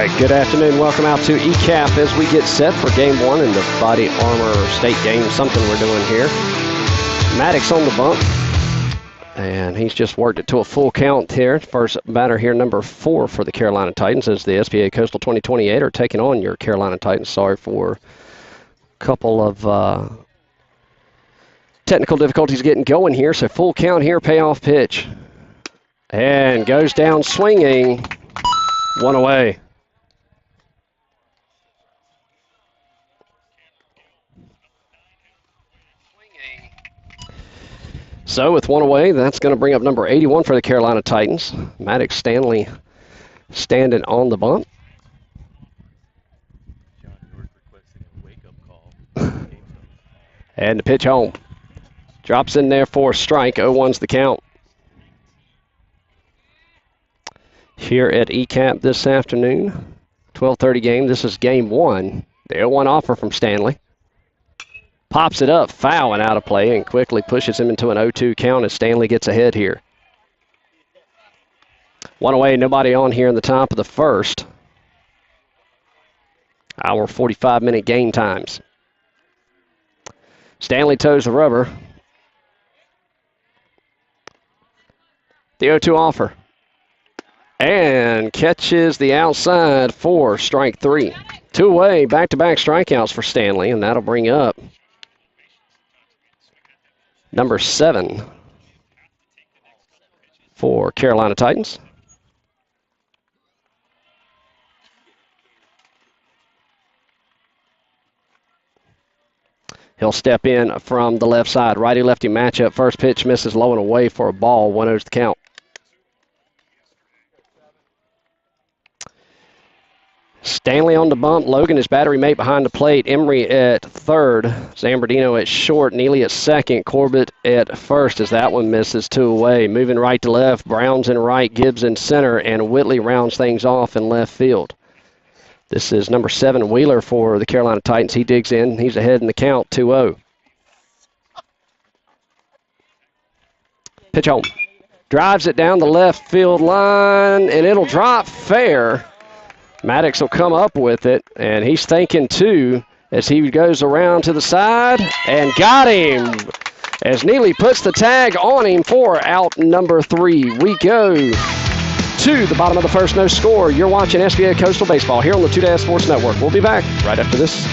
right, good afternoon. Welcome out to ECAP as we get set for Game 1 in the Body Armor State game, something we're doing here. Maddox on the bump, and he's just worked it to a full count here. First batter here, number 4 for the Carolina Titans, as the SBA Coastal-2028 are taking on your Carolina Titans. Sorry for a couple of technical difficulties getting going here, so full count here, payoff pitch. And goes down swinging, one away. So with one away, that's going to bring up number 81 for the Carolina Titans. Maddox Stanley standing on the bump. John York requesting a wake-up call. And the pitch home. Drops in there for a strike. 0-1's the count. Here at ECAP this afternoon, 12:30 game. This is Game 1. The 0-1 offer from Stanley. Pops it up, foul and out of play, and quickly pushes him into an 0-2 count as Stanley gets ahead here. One away, nobody on here in the top of the first. Our 45-minute game times. Stanley toes the rubber. The 0-2 offer. And catches the outside for strike 3. 2 away, back-to-back strikeouts for Stanley, and that'll bring up number 7 for Carolina Titans. He'll step in from the left side. Righty-lefty matchup. First pitch misses low and away for a ball. 1-0's the count. Stanley on the bump. Logan, his battery mate, behind the plate. Emery at third. Zambardino at short. Neely at second. Corbett at first as that one misses 2 away. Moving right to left. Brown's in right. Gibbs in center. And Whitley rounds things off in left field. This is number 7, Wheeler, for the Carolina Titans. He digs in. He's ahead in the count, 2-0. Pitch home. Drives it down the left field line, and it'll drop fair. Maddox will come up with it, and he's thinking too as he goes around to the side and got him as Neely puts the tag on him for out number 3. We go to the bottom of the first, no score. You're watching SBA Coastal Baseball here on the 2 Sports Network. We'll be back right after this.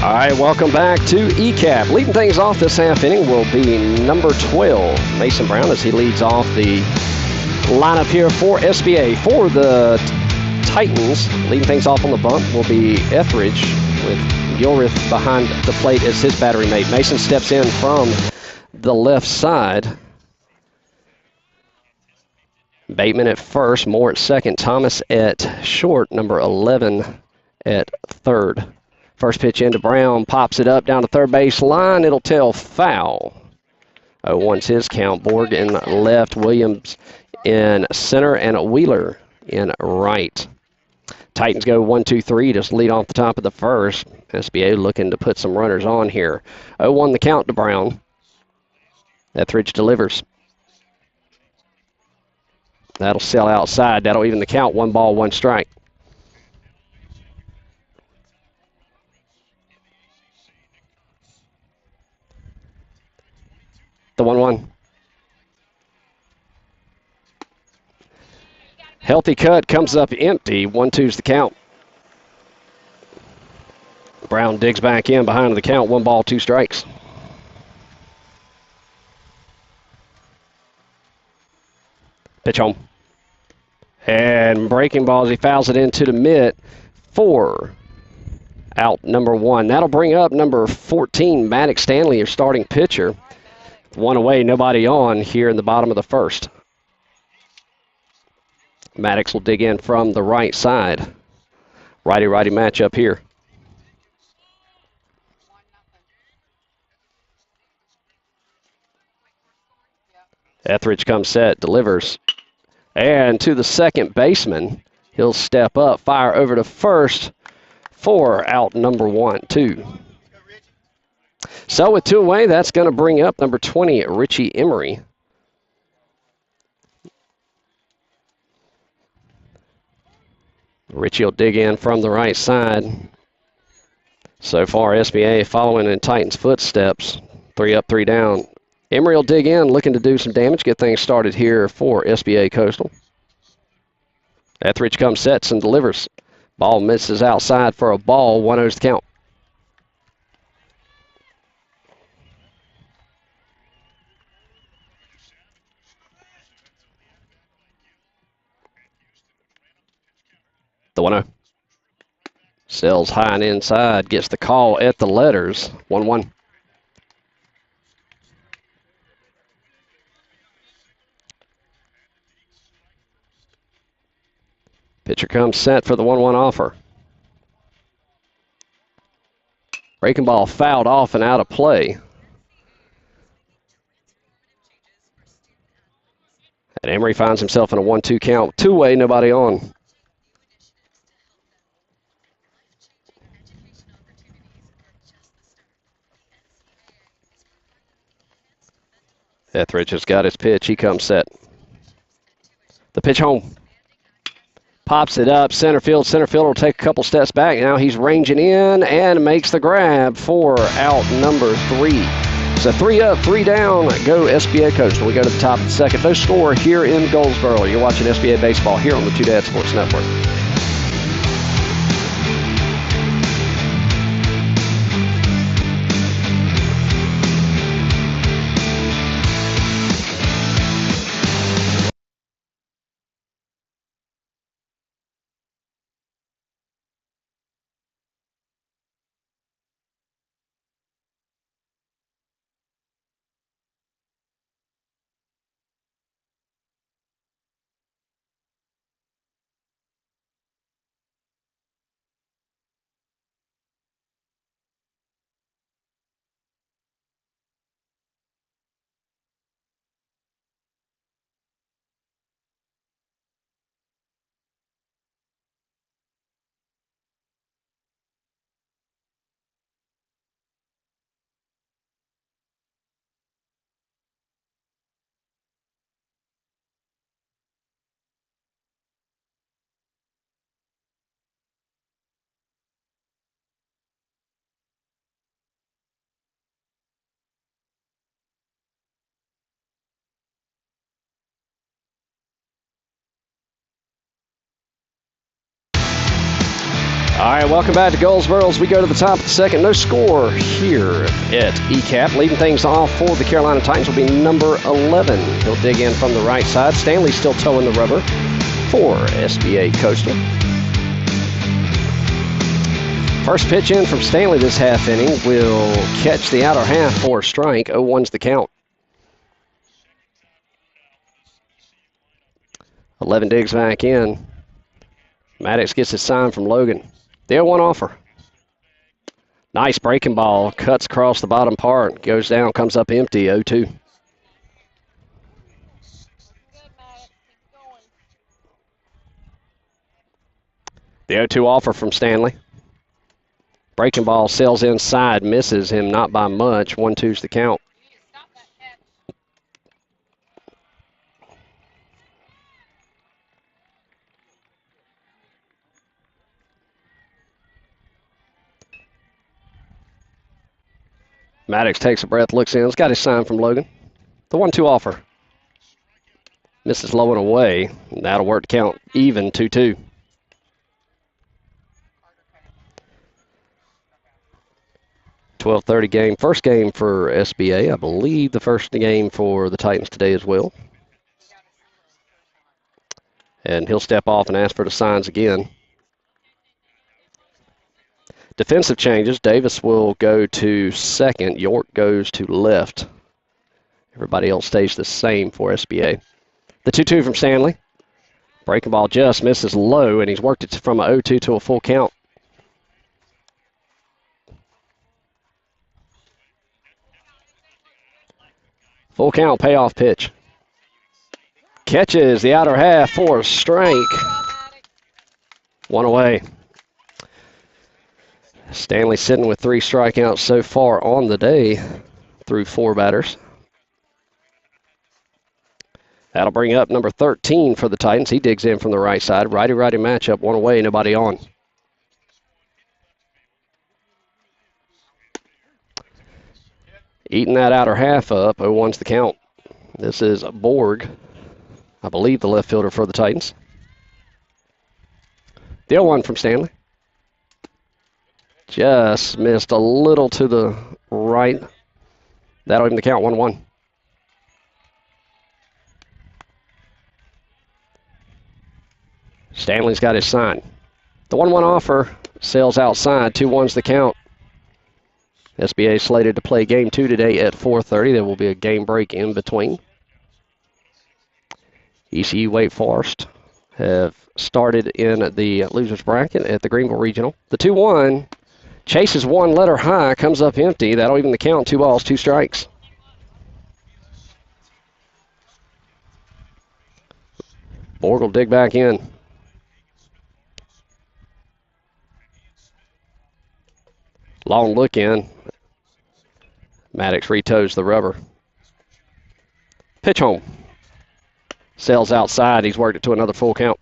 All right, welcome back to ECAP. Leading things off this half inning will be number 12, Mason Brown, as he leads off the lineup here for SBA. For the Titans, leading things off on the bump will be Etheridge, with Gilrith behind the plate as his battery mate. Mason steps in from the left side. Bateman at first, Moore at second, Thomas at short, number 11 at third. First pitch into Brown, pops it up down to third base line. It'll tell foul. 0-1's his count. Borg in left, Williams in center, and a Wheeler in right. Titans go 1-2-3, just lead off the top of the first. SBA looking to put some runners on here. 0-1 the count to Brown. Etheridge delivers. That'll sell outside. That'll even the count. 1 ball, 1 strike. The 1-1. Healthy cut comes up empty. 1-2's the count. Brown digs back in behind the count. 1 ball, 2 strikes. Pitch home. And breaking balls, he fouls it into the mid. 4 out, number 1. That'll bring up number 14, Maddox Stanley, your starting pitcher. 1 away, nobody on here in the bottom of the first. Maddox will dig in from the right side. Righty-righty matchup here. Etheridge comes set, delivers. And to the second baseman, he'll step up, fire over to first. 4 out, number 1, 2. So with 2 away, that's going to bring up number 20, Richie Emery. Richie will dig in from the right side. So far, SBA following in Titans' footsteps. 3 up, 3 down. Emery will dig in, looking to do some damage, get things started here for SBA Coastal. Etheridge comes, sets, and delivers. Ball misses outside for a ball. 1-0's the count. The 1-0. Sells high and inside, gets the call at the letters. 1-1. Pitcher comes set for the 1-1 offer. Breaking ball fouled off and out of play. And Emery finds himself in a 1-2 count. 2-way, nobody on. Etheridge has got his pitch. He comes set. The pitch home. Pops it up. Center field. Center field will take a couple steps back. Now he's ranging in and makes the grab for out number 3. So 3 up, 3 down. Go SBA Coastal. We go to the top of the second. No score here in Goldsboro. You're watching SBA Baseball here on the Two Dad Sports Network. All right, welcome back to Goldsboro as we go to the top of the second. No score here at ECAP. Leading things off for the Carolina Titans will be number 11. He'll dig in from the right side. Stanley still towing the rubber for SBA Coastal. First pitch in from Stanley this half inning will catch the outer half for a strike. 0-1's the count. 11 digs back in. Maddox gets his sign from Logan. The 0-1 offer. Nice breaking ball. Cuts across the bottom part. Goes down, comes up empty. 0-2. The 0-2 offer from Stanley. Breaking ball sails inside. Misses him not by much. 1-2's the count. Maddox takes a breath, looks in. He's got his sign from Logan. The 1-2 offer. Misses low and away. That'll work to count even. 2-2. .12:30 game. First game for SBA. I believe the first game for the Titans today as well. And he'll step off and ask for the signs again. Defensive changes. Davis will go to second. York goes to left. Everybody else stays the same for SBA. The 2-2 from Stanley. Breaking ball just misses low, and he's worked it from a 0-2 to a full count. Full count, payoff pitch. Catches the outer half for a strike. 1 away. Stanley sitting with 3 strikeouts so far on the day through 4 batters. That'll bring up number 13 for the Titans. He digs in from the right side. Righty-righty matchup, 1 away, nobody on. Eating that outer half up, 0-1's the count. This is Borg, I believe the left fielder for the Titans. The 0-1 from Stanley. Just missed a little to the right. That'll even the count, 1-1. Stanley's got his sign. The 1-1 offer sails outside. 2-1's the count. SBA slated to play game 2 today at 4:30. There will be a game break in between. ECU Wake Forest have started in the losers bracket at the Greenville Regional. The 2-1 chases 1 letter high, comes up empty. That'll even the count. 2 balls, 2 strikes. Borg will dig back in. Long look in. Maddox retoes the rubber. Pitch home. Sails outside. He's worked it to another full count.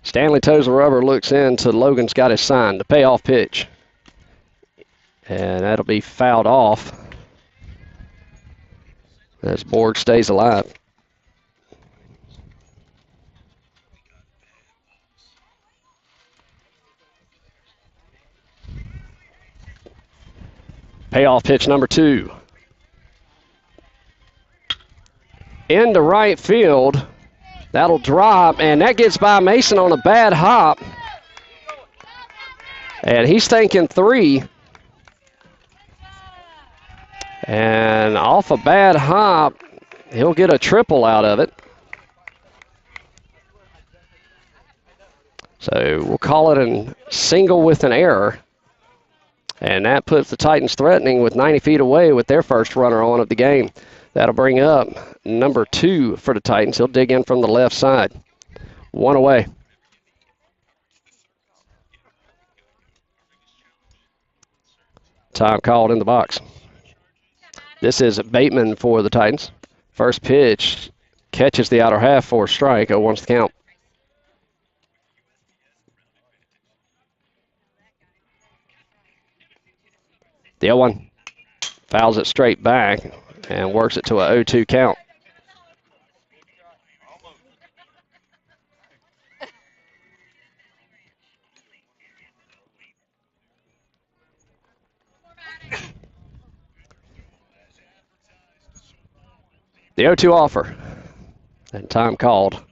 Stanley toes the rubber, looks in to Logan's got his sign. The payoff pitch. And that'll be fouled off as Borg stays alive. Payoff pitch number 2. Into right field. That'll drop, and that gets by Mason on a bad hop. And he's thinking 3. And off a bad hop, he'll get a triple out of it. So we'll call it a single with an error. And that puts the Titans threatening with 90 feet away with their first runner on of the game. That'll bring up number 2 for the Titans. He'll dig in from the left side. 1 away. Time called in the box. This is Bateman for the Titans. First pitch catches the outer half for a strike. 0-1's the count. The 0-1 fouls it straight back. and works it to a 0-2 count. The 0-2 offer, and time called.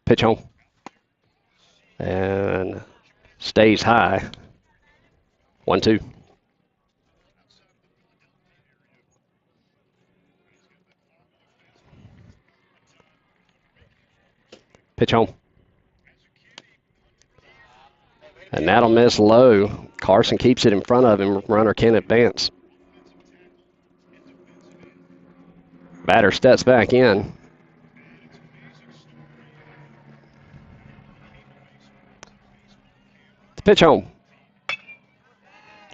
Pitch home. And stays high. 1-2. Pitch home. And that'll miss low. Carson keeps it in front of him. Runner can advance. Batter steps back in. Pitch home.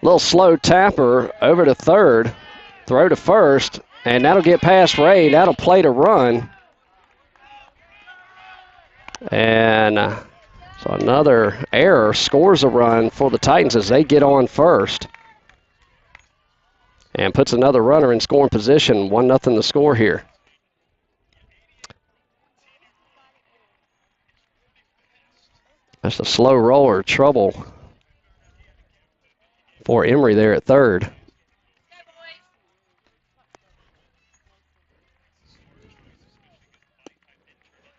Little slow tapper over to third. Throw to first. And that'll get past Ray. That'll play to run. And so another error scores a run for the Titans as they get on first. And puts another runner in scoring position. 1-0 the score here. That's a slow roller. Trouble for Emery there at third.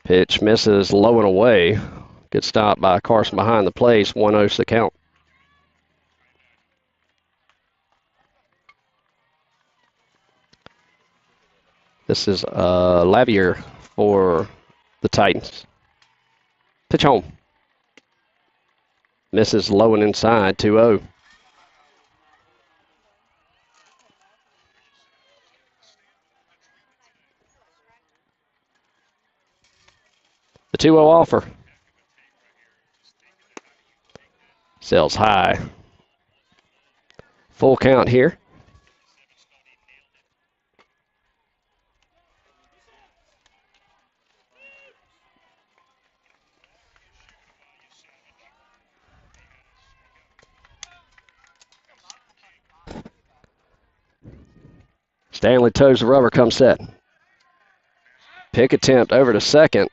Pitch misses low and away. Good stop by Carson behind the plate. 1-0 the count. This is Lavier for the Titans. Pitch home. Misses low and inside. 2-0. The 2-0 offer. Sails high. Full count here. Stanley toes the rubber, comes set. Pick attempt over to second.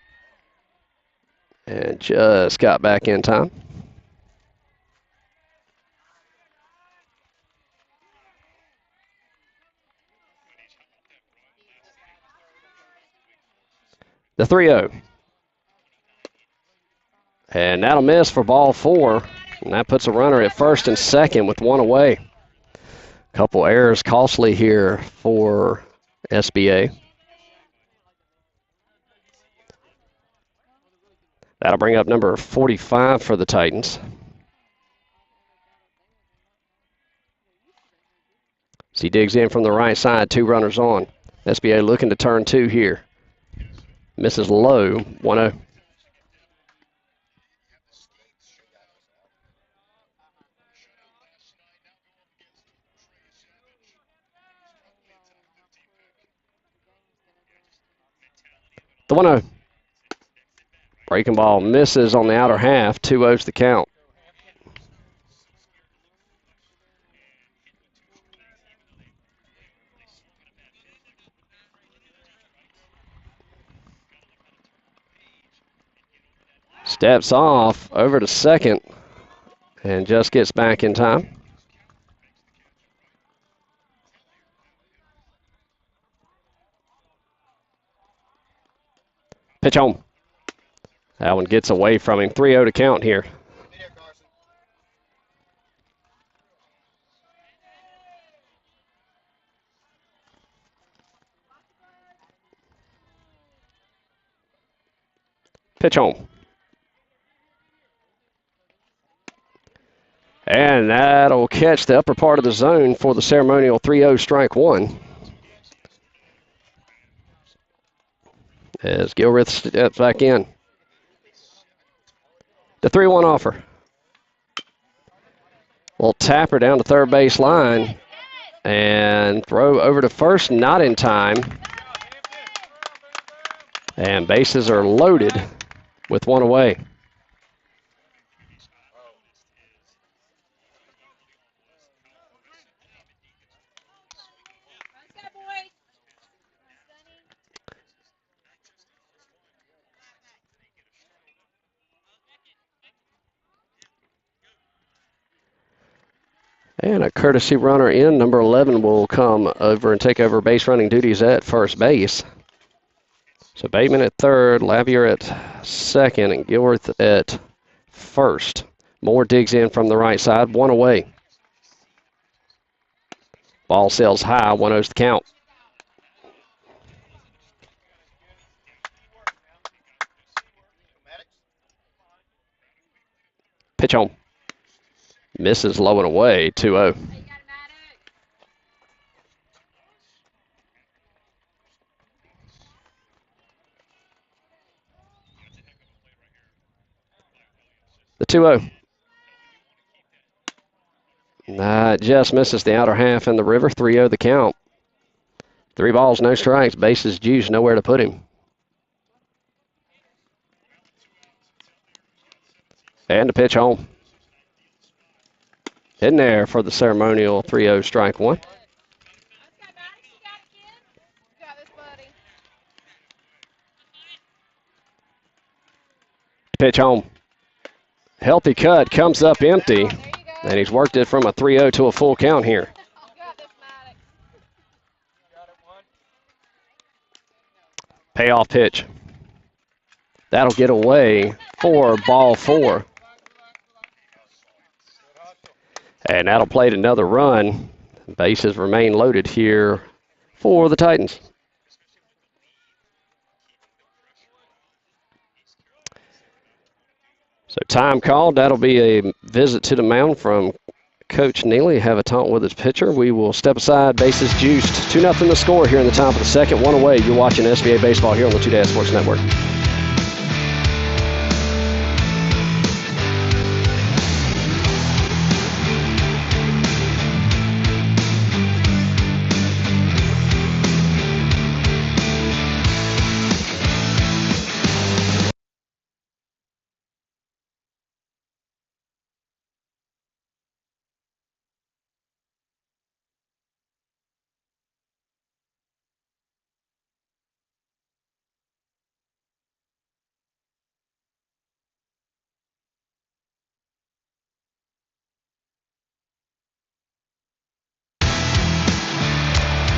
And just got back in time. The 3-0. And that'll miss for ball 4. And that puts a runner at first and second with 1 away. Couple errors costly here for SBA. That'll bring up number 45 for the Titans. As he digs in from the right side, 2 runners on. SBA looking to turn 2 here. Misses low, 1-0. The 1-0. Breaking ball misses on the outer half. 2-0's the count. Steps off over to second and just gets back in time. Pitch home. That one gets away from him. 3-0 to count here. Pitch home. And that'll catch the upper part of the zone for the ceremonial 3-0 strike 1. As Gilreath steps back in. The 3-1 offer. Little tapper down to third base line. And throw over to first, not in time. And bases are loaded with 1 away. And a courtesy runner in. Number 11 will come over and take over base running duties at first base. So Bateman at third, Lavier at second, and Gilworth at first. Moore digs in from the right side, one away. Ball sails high, 1-0's the count. Pitch home. Misses low and away, 2-0. The 2-0. That just misses the outer half in the river, 3-0 the count. 3 balls, no strikes, bases juice, nowhere to put him. And a pitch home. In there for the ceremonial 3-0 strike one. Pitch home. Healthy cut, comes up empty, and he's worked it from a 3-0 to a full count here. Payoff pitch. That'll get away for ball 4. And that'll plate another run. Bases remain loaded here for the Titans. So time called. That'll be a visit to the mound from Coach Neely. Have a talk with his pitcher. We will step aside. Bases juiced. 2-0 the score here in the top of the second. One away. You're watching SBA Baseball here on the 2 Sports Network.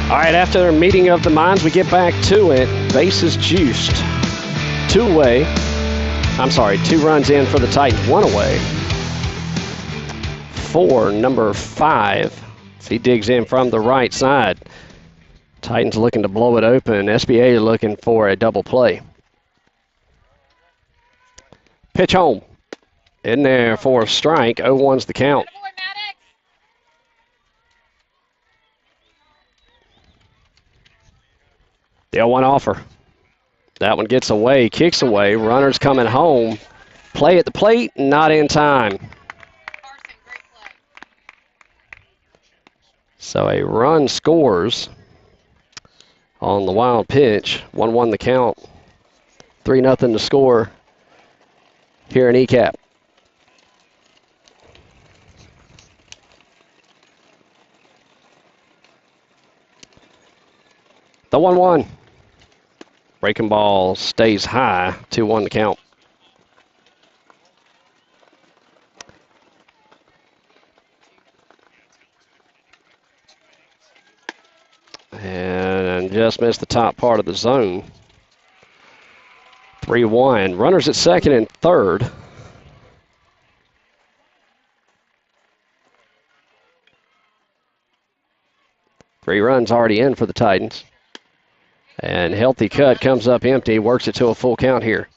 All right, after their meeting of the minds, we get back to it. Bases juiced. 2 runs in for the Titans, 1 away. For number 5. He digs in from the right side. Titans looking to blow it open. SBA looking for a double play. Pitch home. In there for a strike. 0-1's the count. The 0-1 offer. That one gets away, kicks away. Runners coming home. Play at the plate, not in time. So a run scores on the wild pitch. 1-1 the count. 3-0 to score here in ECAP. The 1-1. Breaking ball stays high. 2-1 the count. And just missed the top part of the zone. 3-1. Runners at second and third. Three runs already in for the Titans. And healthy cut comes up empty, works it to a full count here.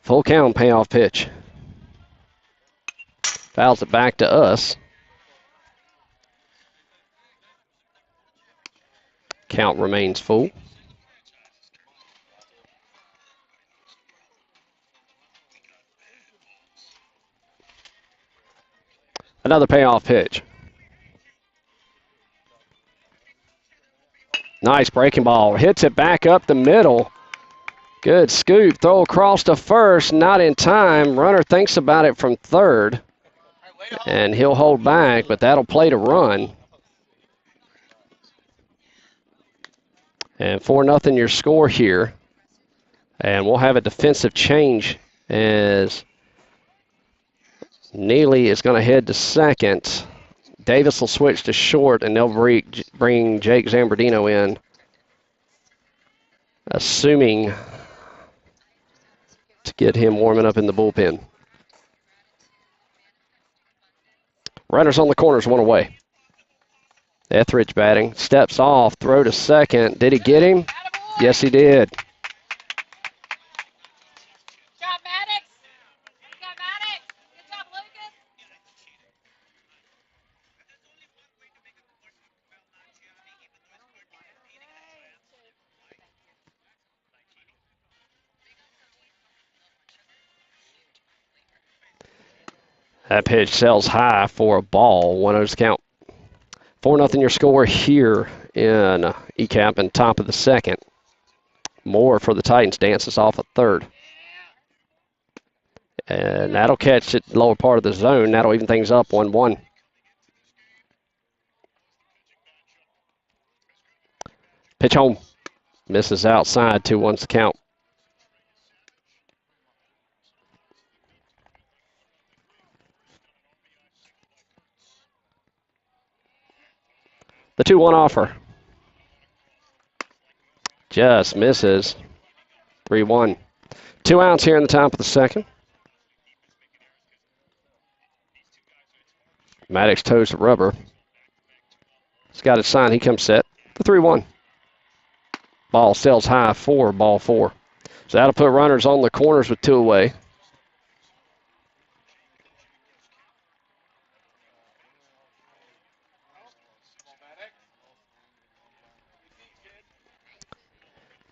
Full count payoff pitch. Fouls it back to us. Count remains full. Another payoff pitch. Nice breaking ball. Hits it back up the middle. Good scoop. Throw across to first. Not in time. Runner thinks about it from third. And he'll hold back, but that'll play to run. And 4-0 your score here And we'll have a defensive change as Neely is going to head to second. Davis will switch to short, and they'll bring Jake Zambardino in, assuming to get him warming up in the bullpen. Runners on the corners, one away. Etheridge batting, steps off, throw to second. Did he get him? Yes, he did. That pitch sails high for a ball. 1-0's count. 4-0 your score here in ECAP and top of the second. Moore for the Titans dances off a third. And that'll catch it lower part of the zone. That'll even things up 1-1. Pitch home. Misses outside. 2-1's the count. The 2-1 offer. Just misses. 3-1. 2 outs here in the top of the second. Maddox toes the rubber. He's got his sign. He comes set. The 3-1. Ball sails high for ball 4. So that'll put runners on the corners with 2 away.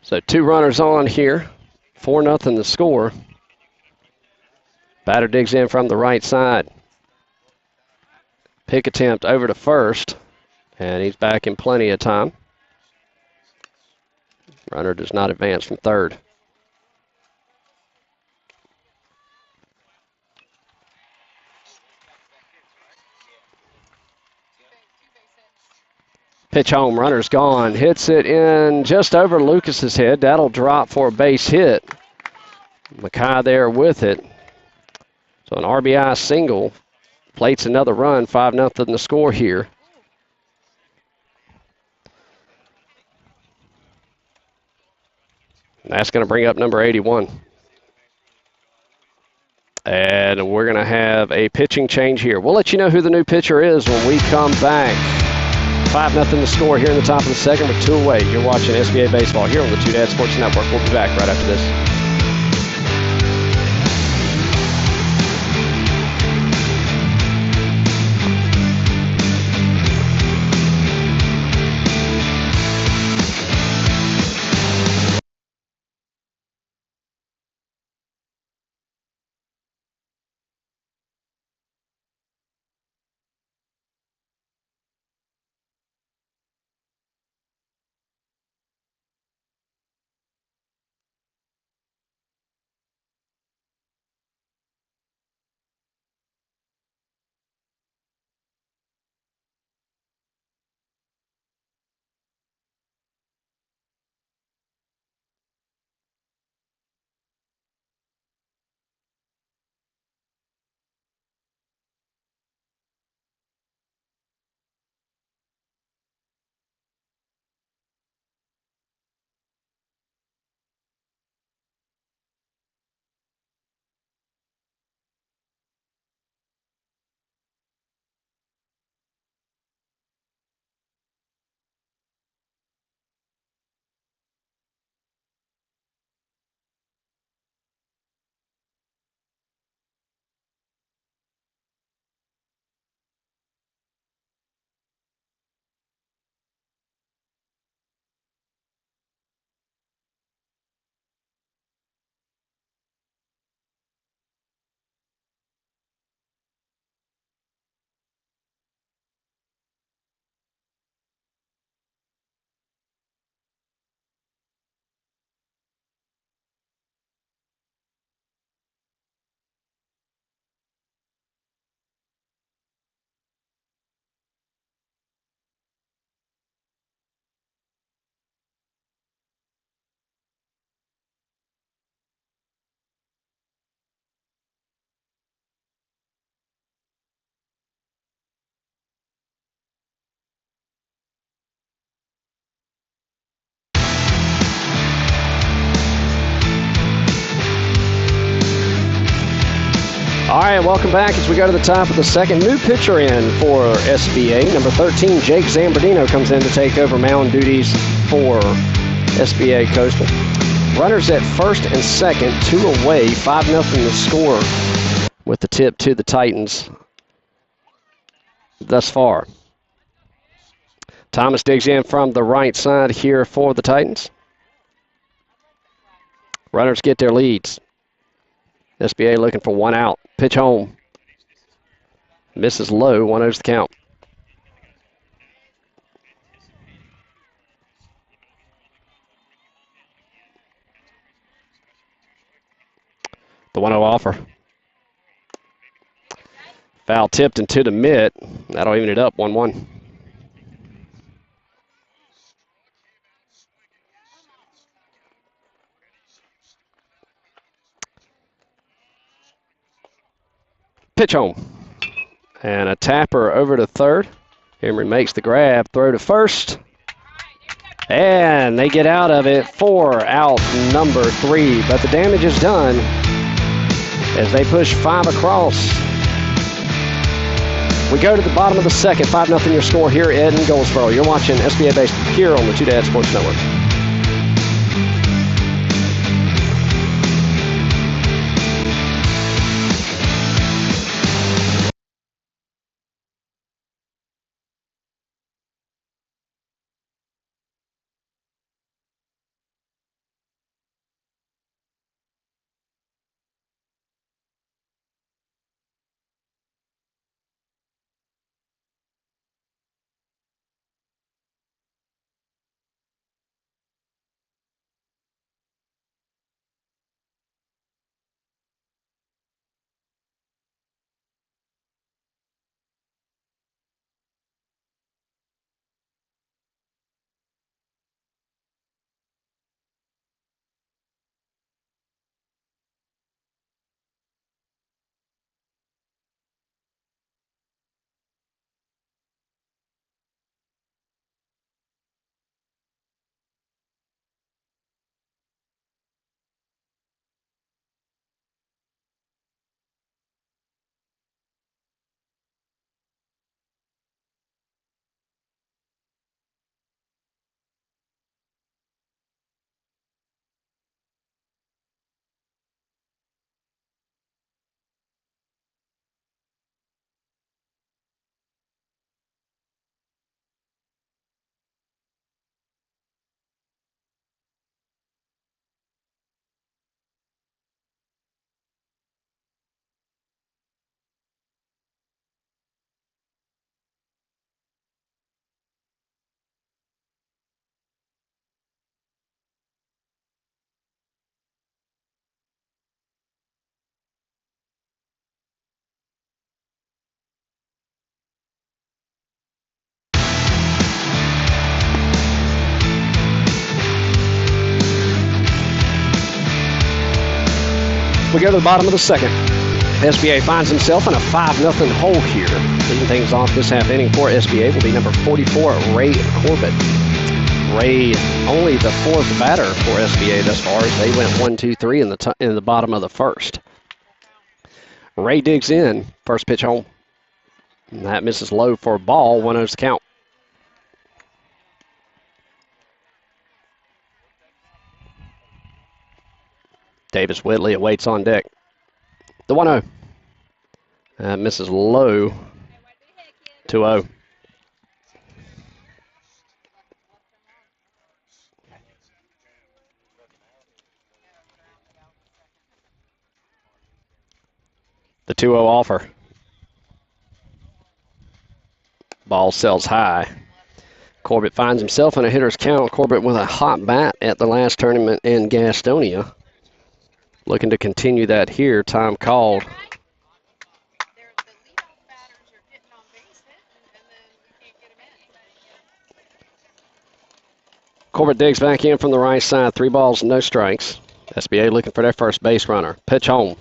So 2 runners on here. 4-0 the score. Batter digs in from the right side. Pick attempt over to first. And he's back in plenty of time. Runner does not advance from third. Pitch home, runner's gone. Hits it in just over Lucas's head. That'll drop for a base hit. Mackay there with it. So an RBI single. Plates another run. 5-0 the score here. And that's going to bring up number 81. And we're going to have a pitching change here. We'll let you know who the new pitcher is when we come back. 5-0 the score here in the top of the second with 2 away. You're watching SBA Baseball here on the Two Dad Sports Network. We'll be back right after this. All right, welcome back as we go to the top of the second. New pitcher in for SBA. Number 13, Jake Zambardino comes in to take over mound duties for SBA Coastal. Runners at first and second, 2 away, 5-0 the score with the tip to the Titans thus far. Thomas digs in from the right side here for the Titans. Runners get their leads. SBA looking for 1 out. Pitch home. Misses low, 1-0's the count. The 1-0 offer. Foul tipped into the mid. That'll even it up, 1-1. Pitch home. And a tapper over to third. Emery makes the grab, throw to first. And they get out of it for out number 3. But the damage is done as they push 5 across. We go to the bottom of the second, 5-0 your score here in Goldsboro. You're watching SBA Baseball here on the Two Dad Sports Network. We go to the bottom of the second. SBA finds himself in a 5-0 hole here. Leading things off this half inning for SBA will be number 44, Ray Corbett. Ray, only the 4th batter for SBA thus far, as they went 1-2-3 in the bottom of the first. Ray digs in, first pitch home. And that misses low for a ball, 1-0's the count. Davis Whitley awaits on deck. The 1-0. Misses low, 2-0. The 2-0 offer. Ball sails high. Corbett finds himself in a hitter's count. Corbett with a hot bat at the last tournament in Gastonia. Looking to continue that here. Time called. Corbett digs back in from the right side. 3 balls, no strikes. SBA looking for their first base runner. Pitch home.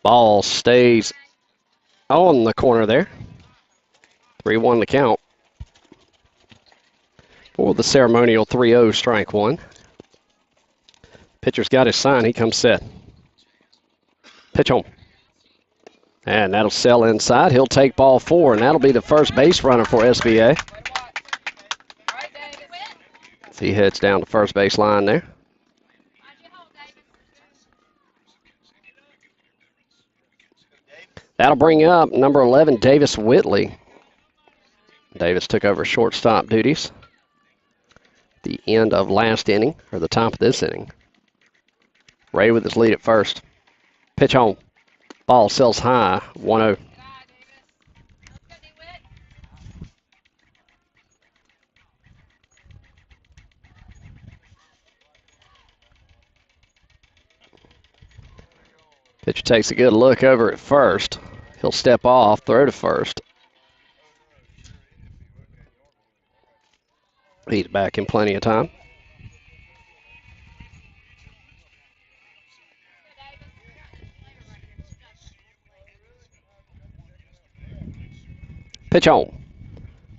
Ball stays on the corner there. 3-1 the count. For the ceremonial 3-0 strike 1. Pitcher's got his sign. He comes set. Pitch home. And that'll sell inside. He'll take ball 4, and that'll be the first base runner for SBA. So he heads down the first base line there. That'll bring up number 11, Davis Whitley. Davis took over shortstop duties the end of last inning, or the top of this inning. Ray with his lead at first. Pitch home. Ball sails high, 1-0. Pitcher takes a good look over at first. He'll step off, throw to first. He's back in plenty of time. Pitch on.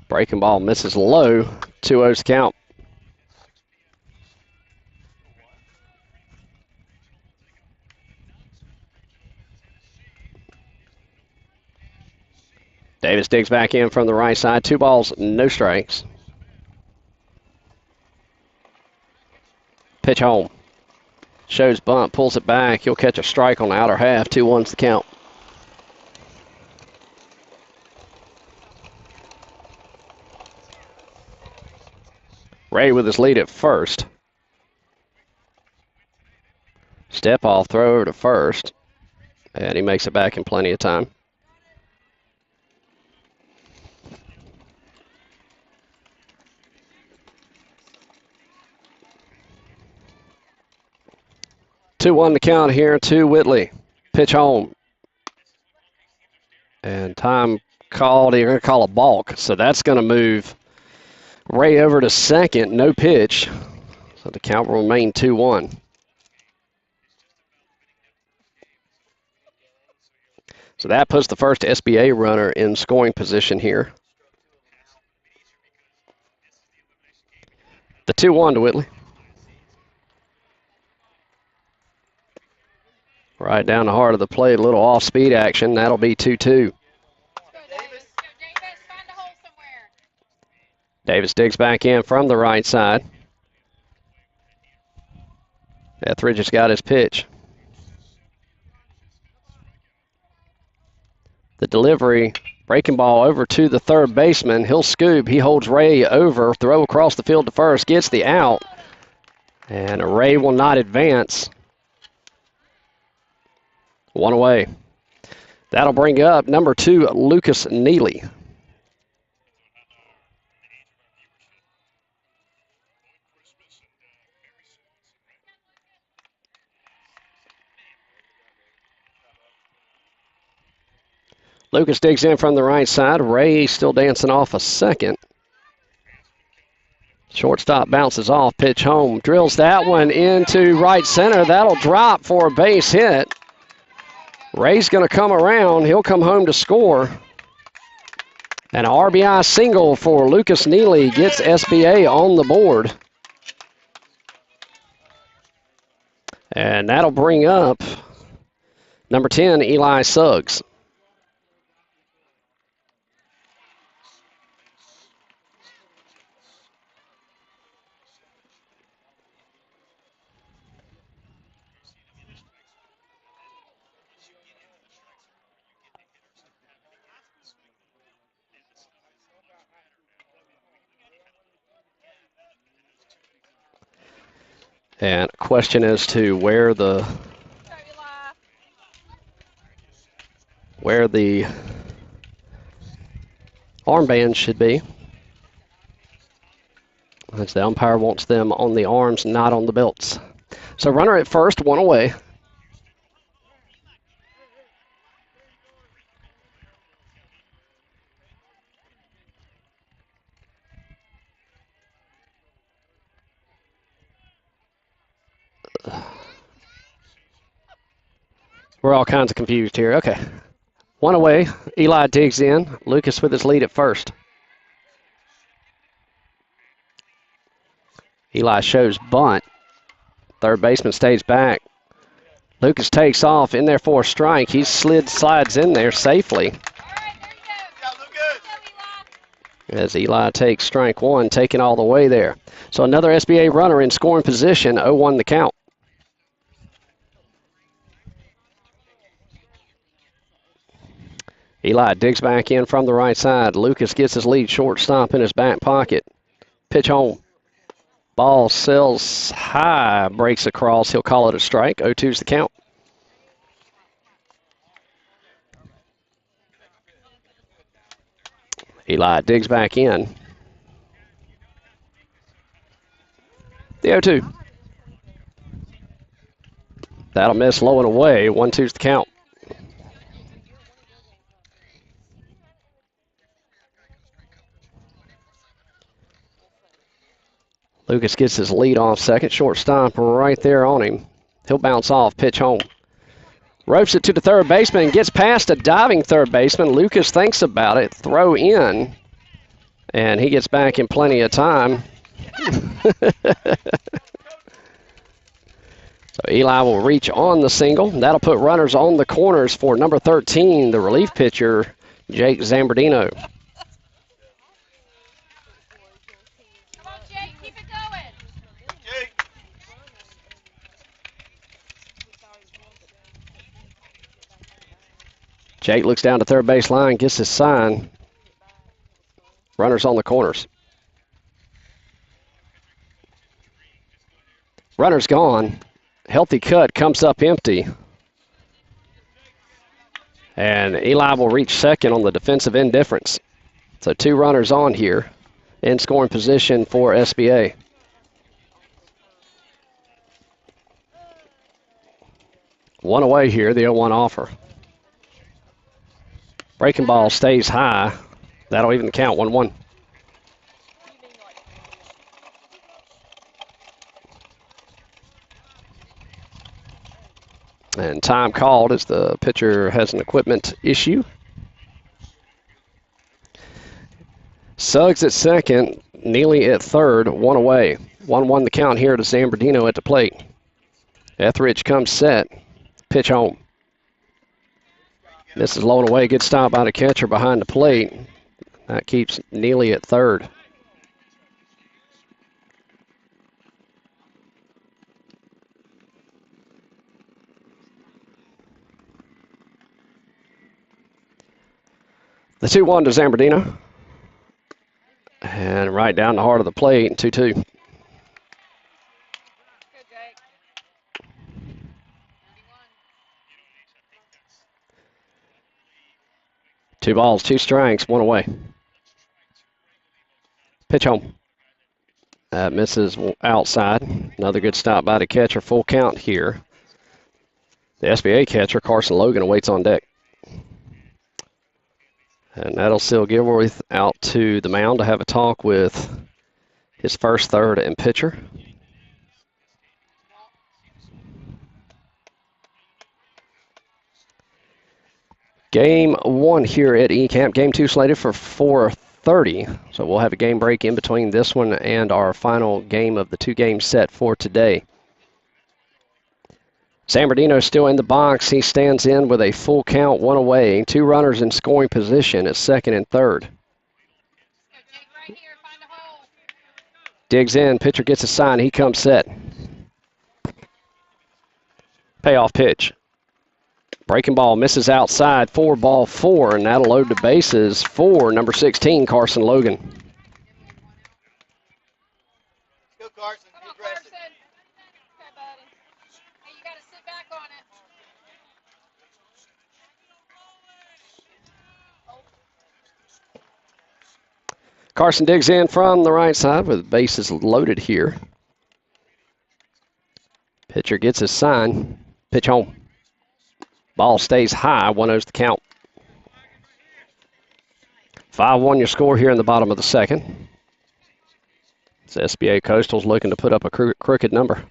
Breaking ball misses low. 2-0's count. Davis digs back in from the right side. 2 balls, no strikes. Pitch home. Shows bunt, pulls it back. He'll catch a strike on the outer half. 2-1's the count. Ray with his lead at first. Step off, throw over to first. And he makes it back in plenty of time. Two one to count here to Whitley. Pitch home. And time called. You're going to call a balk. So that's going to move Ray over to second. No pitch. So the count will remain 2-1. So that puts the first SBA runner in scoring position here. The 2-1 to Whitley. Right down the heart of the plate, a little off-speed action. That'll be 2-2. Davis digs back in from the right side. Etheridge has got his pitch. The delivery, breaking ball over to the third baseman. He'll scoop. He holds Ray over. Throw across the field to first. Gets the out. And Ray will not advance. 1 away. That'll bring up number 2, Lucas Neely. Lucas digs in from the right side. Ray still dancing off a second. Shortstop bounces off. Pitch home. Drills that one into right center. That'll drop for a base hit. Ray's going to come around. He'll come home to score. An RBI single for Lucas Neely gets SBA on the board. And that'll bring up number 10, Eli Suggs. And question as to where the armbands should be. As the umpire wants them on the arms, not on the belts. So runner at first, 1 away. We're all kinds of confused here. Okay. 1 away. Eli digs in. Lucas with his lead at first. Eli shows bunt. Third baseman stays back. Lucas takes off in there for a strike. He slides in there safely. As Eli takes strike one, taking all the way there. So another SBA runner in scoring position, 0-1 the count. Eli digs back in from the right side. Lucas gets his lead shortstop in his back pocket. Pitch home. Ball sails high, breaks across. He'll call it a strike. 0-2's the count. Eli digs back in. The 0-2. That'll miss low and away. 1-2's the count. Lucas gets his lead off second. Shortstop right there on him. He'll bounce off. Pitch home. Ropes it to the third baseman. Gets past a diving third baseman. Lucas thinks about it. Throw in. And he gets back in plenty of time. So Eli will reach on the single. That'll put runners on the corners for number 13, the relief pitcher, Jake Zambardino. Jake looks down to third base line, gets his sign. Runners on the corners. Runner's gone. Healthy cut comes up empty. And Eli will reach second on the defensive indifference. So 2 runners on here in scoring position for SBA. One away here, the 0-1 offer. Breaking ball stays high. That'll even the count, 1-1. And time called as the pitcher has an equipment issue. Suggs at second, Neely at third, 1 away. 1-1 the count here to Zambardino at the plate. Etheridge comes set. Pitch home. This is low and away. Good stop by the catcher behind the plate. That keeps Neely at third. The 2-1 to Zambardino. And right down the heart of the plate, 2-2. Two balls, 2 strikes, 1 away. Pitch home. That misses outside. Another good stop by the catcher. Full count here. The SBA catcher, Carson Logan, awaits on deck. And that'll seal Gilworth out to the mound to have a talk with his first, third, and pitcher. Game 1 here at eCamp. Game 2 slated for 4:30. So we'll have a game break in between this one and our final game of the 2-game set for today. Zambardino still in the box. He stands in with a full count, 1 away. 2 runners in scoring position at second and third. Digs in. Pitcher gets a sign. He comes set. Payoff pitch. Breaking ball misses outside. 4-4, and that'll load the bases for number 16, Carson Logan. Go, Carson. Come on, Carson. Okay, buddy. Hey, you got to sit back on it. Carson digs in from the right side with bases loaded here. Pitcher gets his sign. Pitch home. Ball stays high. 1-0's the count. 5-1 your score here in the bottom of the second. It's SBA Coastal's looking to put up a crooked number.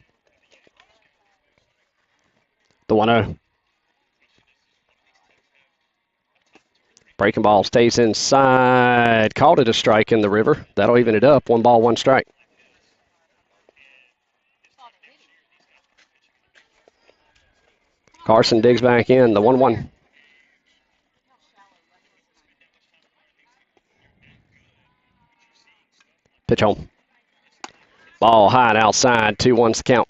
The 1-0. Breaking ball stays inside. Called it a strike in the river. That'll even it up. 1 ball, 1 strike. Carson digs back in, the 1-1. Pitch home. Ball high and outside, 2-1's the count.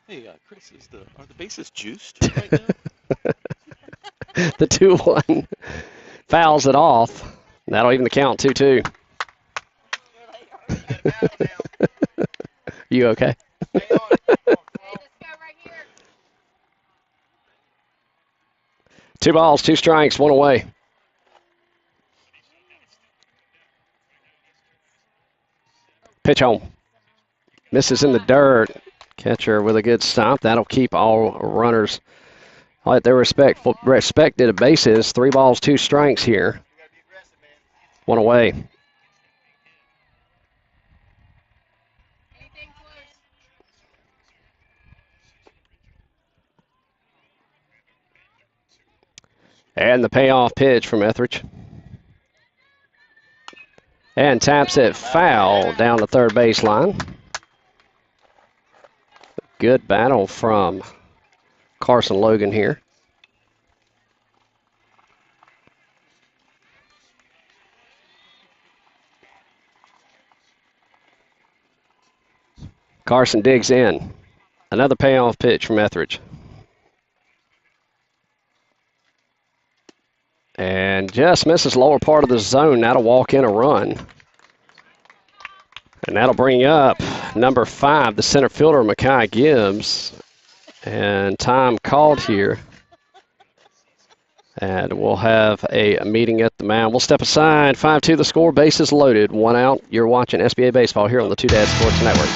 Hey, Chris, are the bases juiced right now? The 2-1 fouls it off. That'll even the count, 2-2. You okay? Two balls, two strikes, one away. Pitch home. Misses in the dirt. Catcher with a good stop. That'll keep all runners at their respected bases. 3 balls, 2 strikes here. One away. And the payoff pitch from Etheridge. And taps it foul down the third baseline. Good battle from Carson Logan here. Carson digs in. Another payoff pitch from Etheridge. And just misses lower part of the zone. That'll walk in a run. And that'll bring up number 5, the center fielder, Makai Gibbs. And time called here. And we'll have a meeting at the mound. We'll step aside. 5-2 the score. Bases loaded. 1 out. You're watching SBA Baseball here on the Two Dads Sports Network.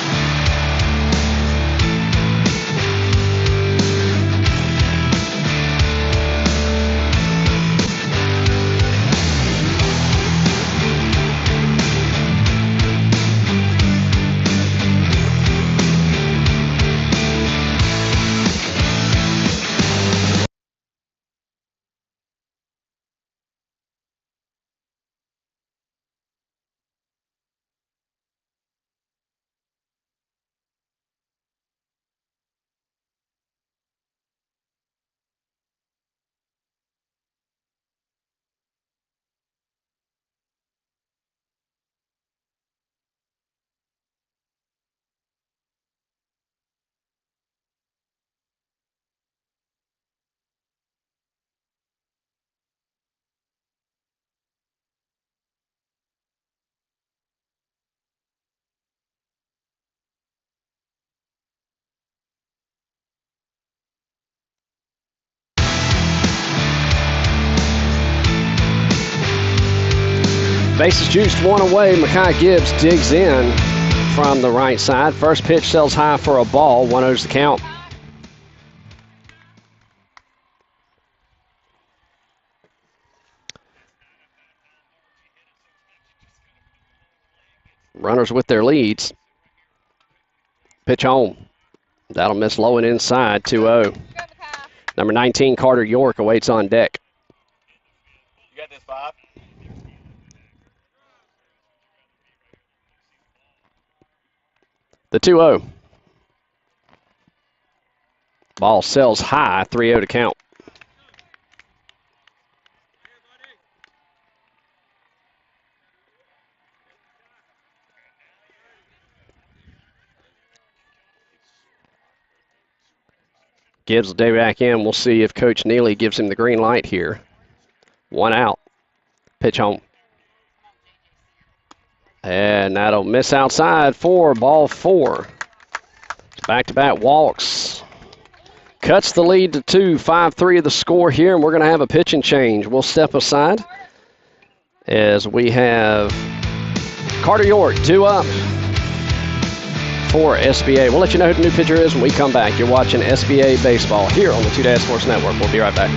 Bases juiced, 1 away. Makai Gibbs digs in from the right side. First pitch sells high for a ball. 1-0's the count. Runners with their leads. Pitch home. That'll miss low and inside. 2-0. Number 19, Carter York, awaits on deck. You got this, 5. The 2-0. Ball sells high, 3-0 to count. Gibbs will day back in. We'll see if Coach Neely gives him the green light here. 1 out. Pitch home. And that'll miss outside for ball 4. Back-to-back walks. Cuts the lead to 2. 5-3 of the score here, and we're going to have a pitching change. We'll step aside as we have Carter York due up for SBA. We'll let you know who the new pitcher is when we come back. You're watching SBA Baseball here on the Two Dads Sports Network. We'll be right back.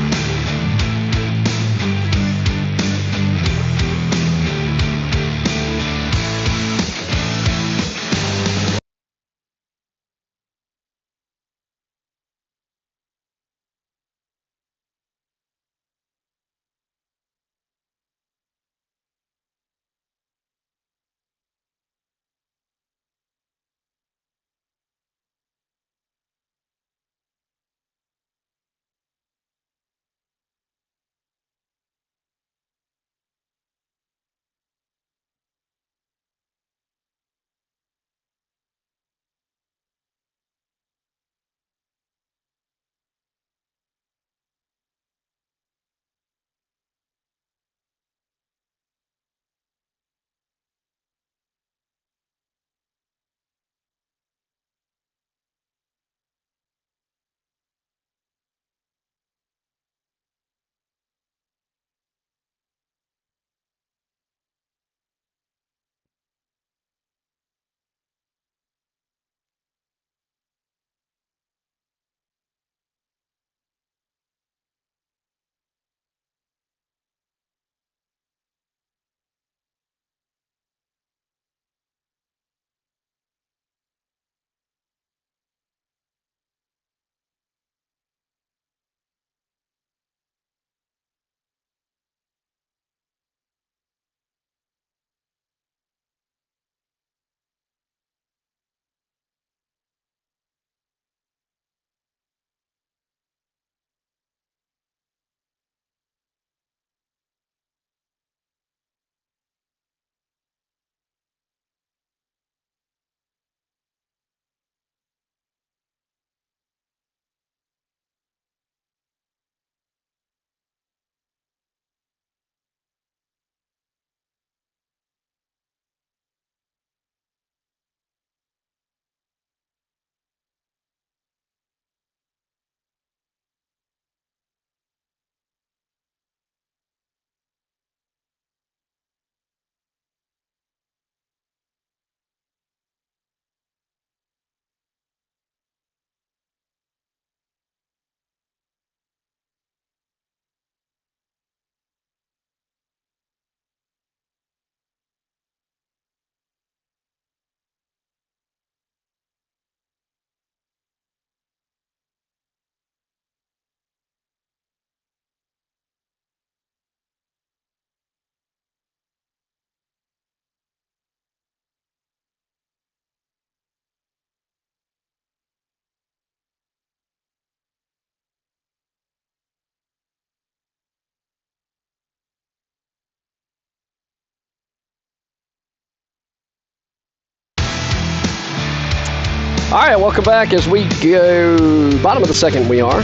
All right, welcome back as we go. Bottom of the second, we are.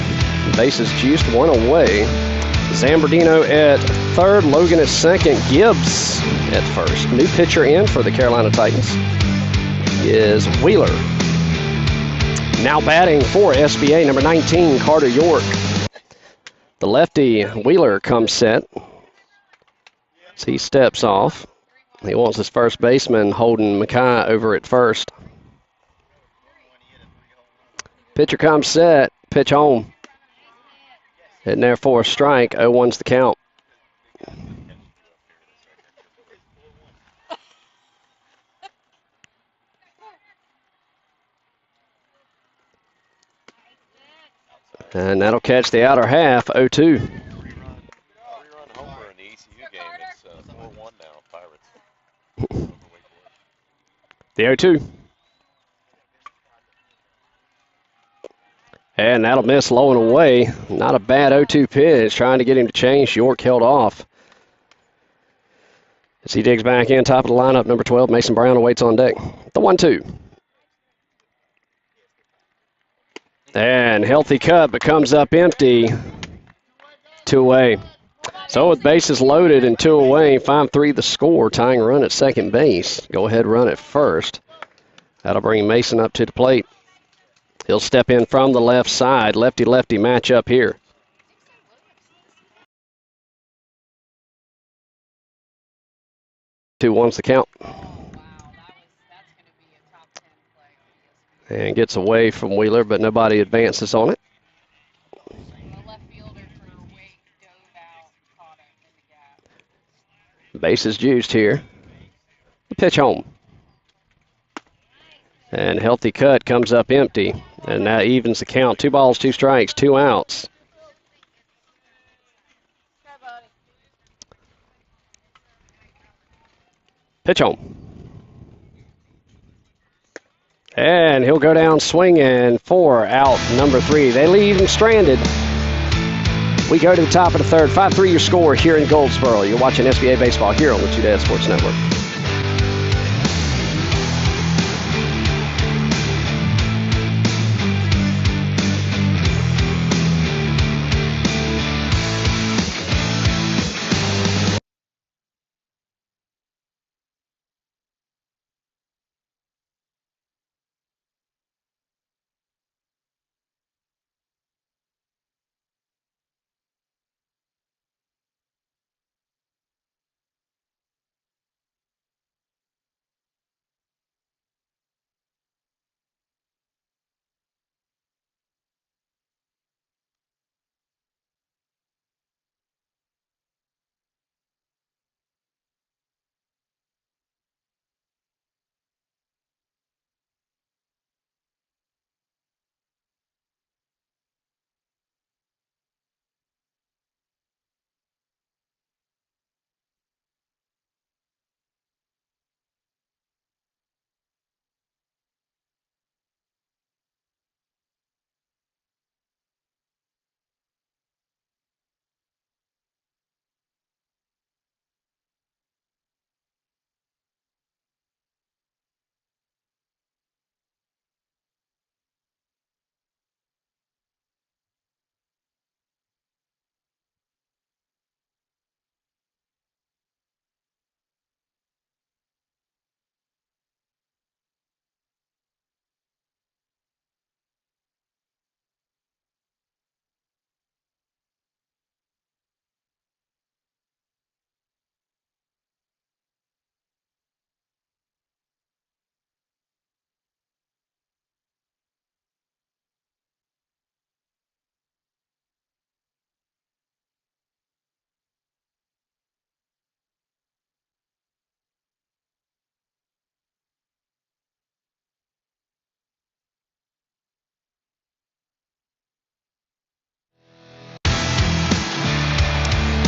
Bases juiced, one away. Zambardino at third, Logan at second, Gibbs at first. New pitcher in for the Carolina Titans is Wheeler. Now batting for SBA, number 19, Carter York. The lefty, Wheeler, comes set. As he steps off. He wants his first baseman, Holden Mackay, over at first. Pitcher comes set, pitch home. Hitting there for a strike, 0-1's the count. And that'll catch the outer half, 0-2. Three-run homer in the ECU game. It's 4-1 now, Pirates. The 0-2. And that'll miss low and away. Not a bad 0-2 pitch. Trying to get him to change. York held off. As he digs back in, top of the lineup, number 12, Mason Brown awaits on deck. The 1-2. And healthy cut, but comes up empty. 2 away. So with bases loaded and 2 away, 5-3 the score, tying run at second base. Go ahead run at first. That'll bring Mason up to the plate. He'll step in from the left side. Lefty-lefty matchup here. 2-1's the count. And gets away from Wheeler, but nobody advances on it. Bases juiced here. The pitch home. And healthy cut comes up empty. And that evens the count. 2 balls, 2 strikes, 2 outs. Pitch home. And he'll go down swinging for out number 3. They leave him stranded. We go to the top of the third. 5-3 your score here in Goldsboro. You're watching SBA Baseball here on the Two Dad Sports Network.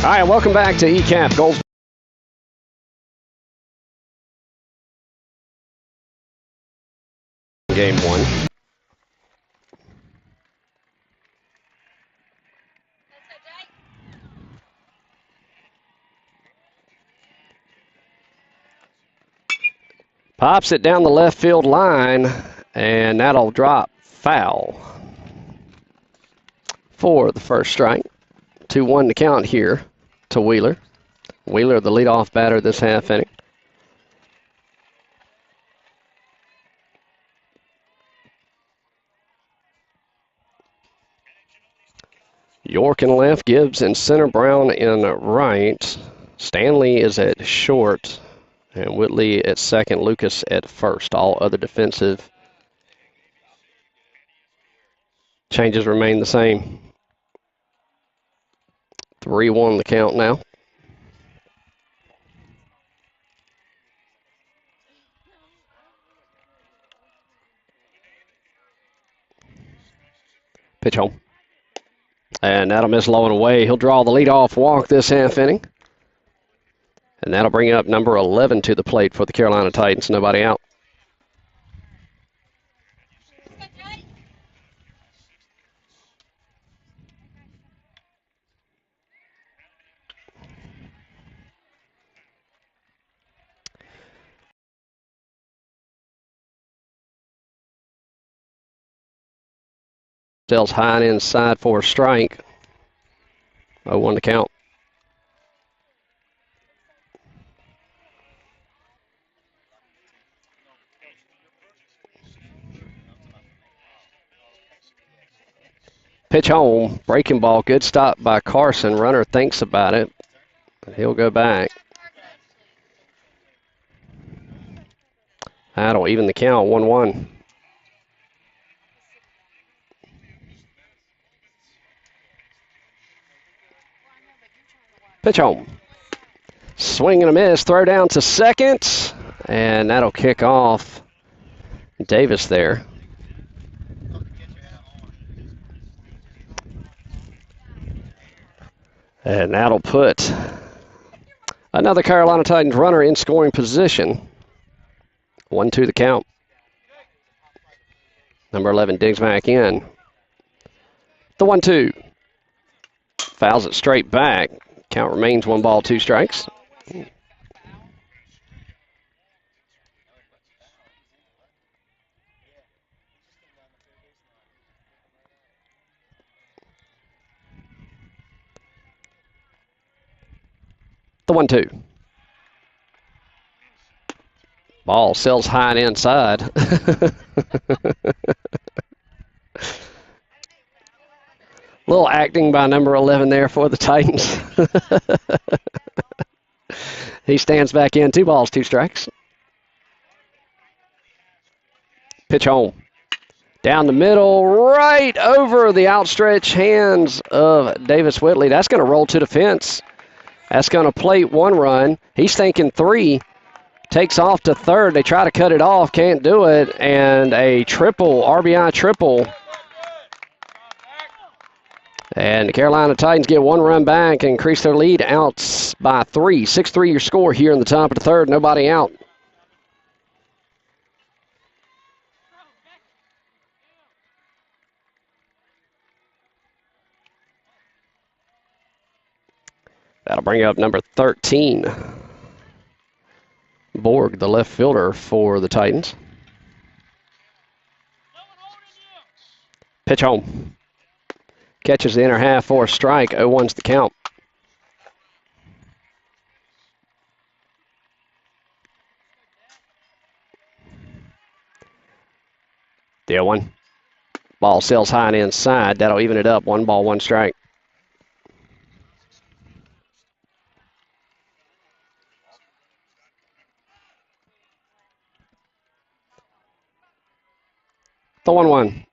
All right, welcome back to ECAP Goldsboro. Game 1. Pops it down the left field line, And that'll drop foul for the first strike. 2-1 to count here to Wheeler. Wheeler, the leadoff batter this half inning. York in left, Gibbs in center, Brown in right. Stanley is at short, and Whitley at second, Lucas at first. All other defensive changes remain the same. 3-1 the count now. Pitch home. And that'll miss low and away. He'll draw the leadoff walk this half inning. And that'll bring up number 11 to the plate for the Carolina Titans. Nobody out. Sells high and inside for a strike. 0-1 to count. Pitch home, breaking ball, good stop by Carson. Runner thinks about it, but he'll go back. That'll even the count, 1-1. Pitch home. Swing and a miss, throw down to second, and that'll kick off Davis there. And that'll put another Carolina Titans runner in scoring position. 1-2 the count. Number 11 digs back in. The 1-2. Fouls it straight back. Count remains 1 ball, 2 strikes. The 1-2. Ball sails high and inside. Little acting by number 11 there for the Titans. He stands back in. 2 balls, 2 strikes. Pitch home. Down the middle, right over the outstretched hands of Davis Whitley. That's going to roll to the fence. That's going to plate 1 run. He's thinking 3. Takes off to third. They try to cut it off. Can't do it. And a triple, RBI triple. And the Carolina Titans get 1 run back and increase their lead out by 3. 6-3 your score here in the top of the third. Nobody out. That'll bring up number 13. Borg, the left fielder for the Titans. Pitch home. Catches the inner half for a strike. 0-1's the count. The 0-1. Ball sails high and inside. That'll even it up. 1 ball, 1 strike. The 1-1.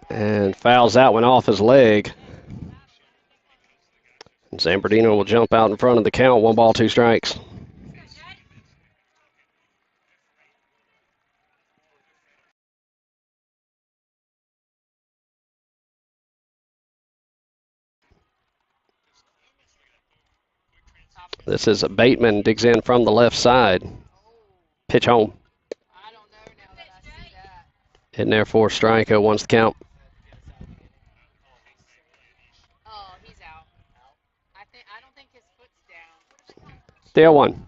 And fouls that one off his leg. And Zambardino will jump out in front of the count. 1 ball, 2 strikes. This is Bateman, digs in from the left side. Pitch home. In there for a strike. 0-1's the count. Oh, he's out. I don't think his foot's down. The 0-1.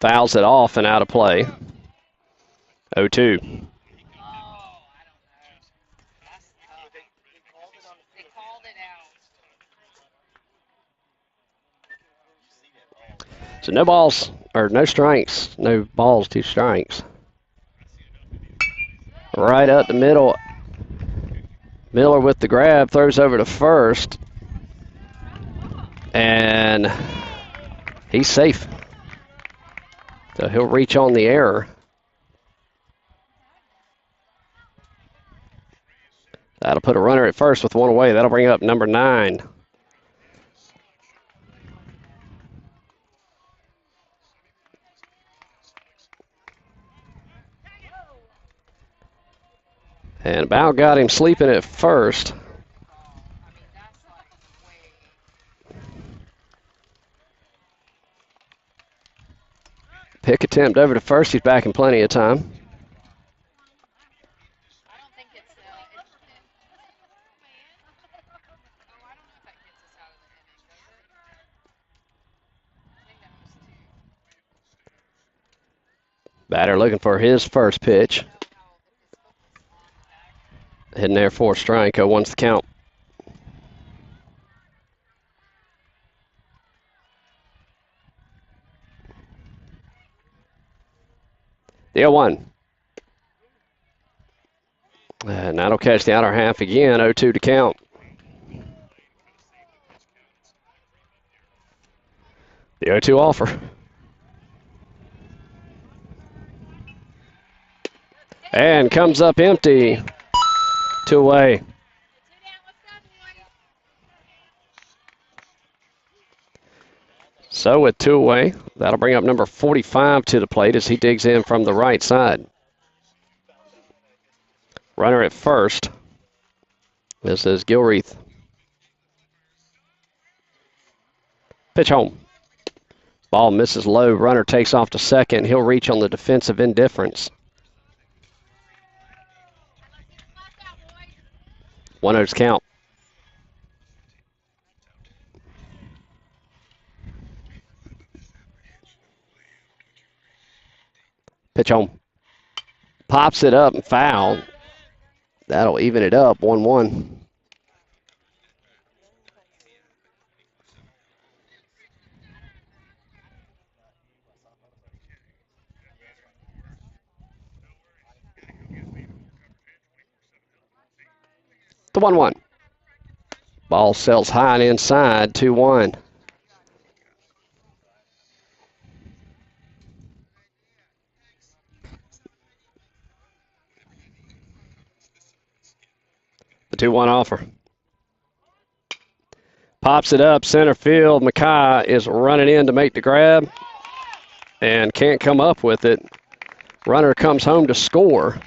Fouls it off and out of play. 0-2. Oh, I don't know. That's tough. They called it out. So no balls, or no strikes. No balls, 2 strikes. Right up the middle. Miller with the grab, throws over to first. And he's safe. So he'll reach on the error. That'll put a runner at first with 1 away. That'll bring up number 9. And about got him sleeping at first. Pick attempt over to first. He's back in plenty of time. I don't think it's. Oh, I don't know if that gets us out of the inning, does it? I think that was 2. Batter looking for his first pitch. Hitting there for a strike. 0-1's the count. The 0-1. And that'll catch the outer half again. 0-2 to count. The 0-2 offer. And comes up empty. 2 away. So with 2 away, that'll bring up number 45 to the plate as he digs in from the right side. Runner at first. This is Gilreath. Pitch home. Ball misses low. Runner takes off to second. He'll reach on the defensive indifference. 1-0's count. Pitch home. Pops it up and foul. That'll even it up. 1-1. The 1-1. Ball sails high and inside. 2-1. The 2-1 offer. Pops it up center field. Mackay is running in to make the grab and can't come up with it. Runner comes home to score.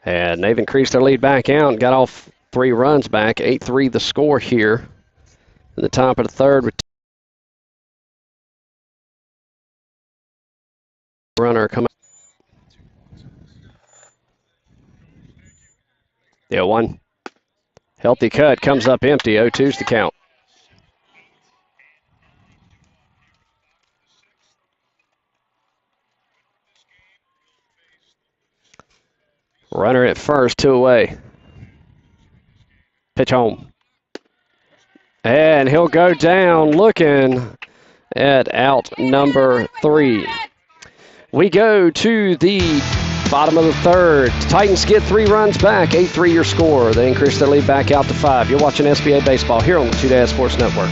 And they've increased their lead back out and got off 3 runs back. 8-3 the score here in the top of the third. With runner coming. Yeah, 1. Healthy cut, comes up empty. 0-2's the count. Runner at first, 2 away. Pitch home. And he'll go down looking at out number 3. We go to the bottom of the third. Titans get 3 runs back. 8-3 your score. They increase their lead back out to 5. You're watching SBA Baseball here on the 2 Sports Network.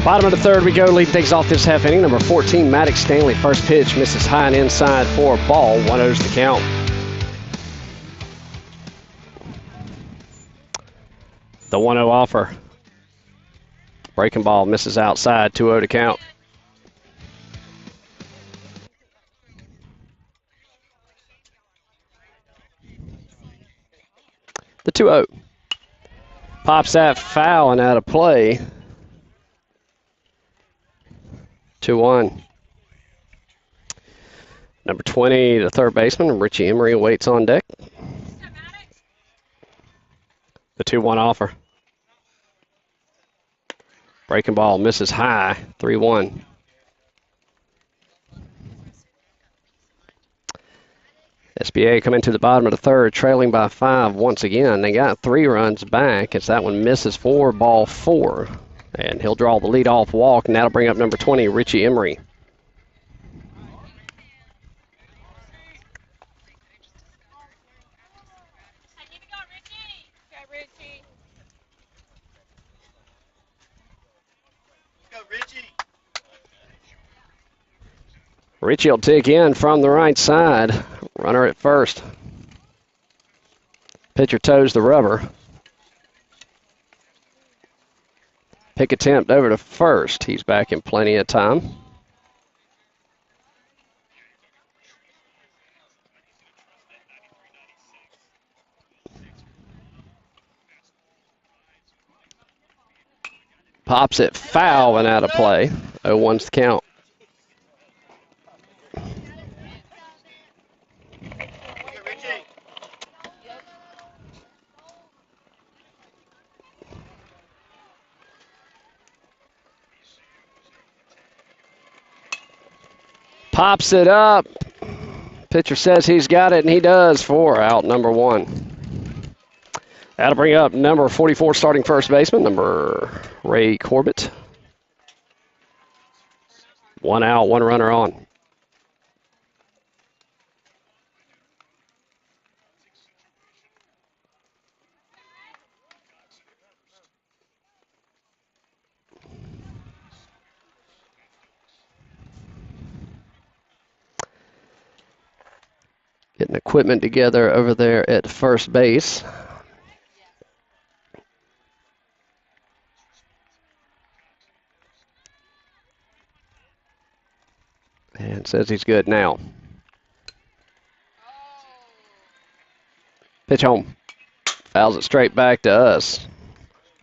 Bottom of the third we go, lead things off this half inning. Number 14, Maddox Stanley. First pitch, misses high and inside for a ball. 1-0's the count. The 1-0 offer. Breaking ball, misses outside. 2-0 to count. The 2-0. Pops that foul and out of play. 2-1. Number 20, the third baseman, Richie Emery, waits on deck. The 2-1 offer. Breaking ball, misses high. 3-1. SBA coming to the bottom of the third, trailing by 5 once again. They got 3 runs back as that one misses for ball 4. And he'll draw the leadoff walk, and that'll bring up number 20, Richie Emery. Richie will take in from the right side. Runner at first. Pitcher toes the rubber. Pick attempt over to first. He's back in plenty of time. Pops it foul and out of play. 0-1's the count. Pops it up. Pitcher says he's got it, and he does for out number 1. That'll bring up number 44, starting first baseman, number Ray Corbett. 1 out, 1 runner on. Getting equipment together over there at first base. And says he's good now. Pitch home. Fouls it straight back to us.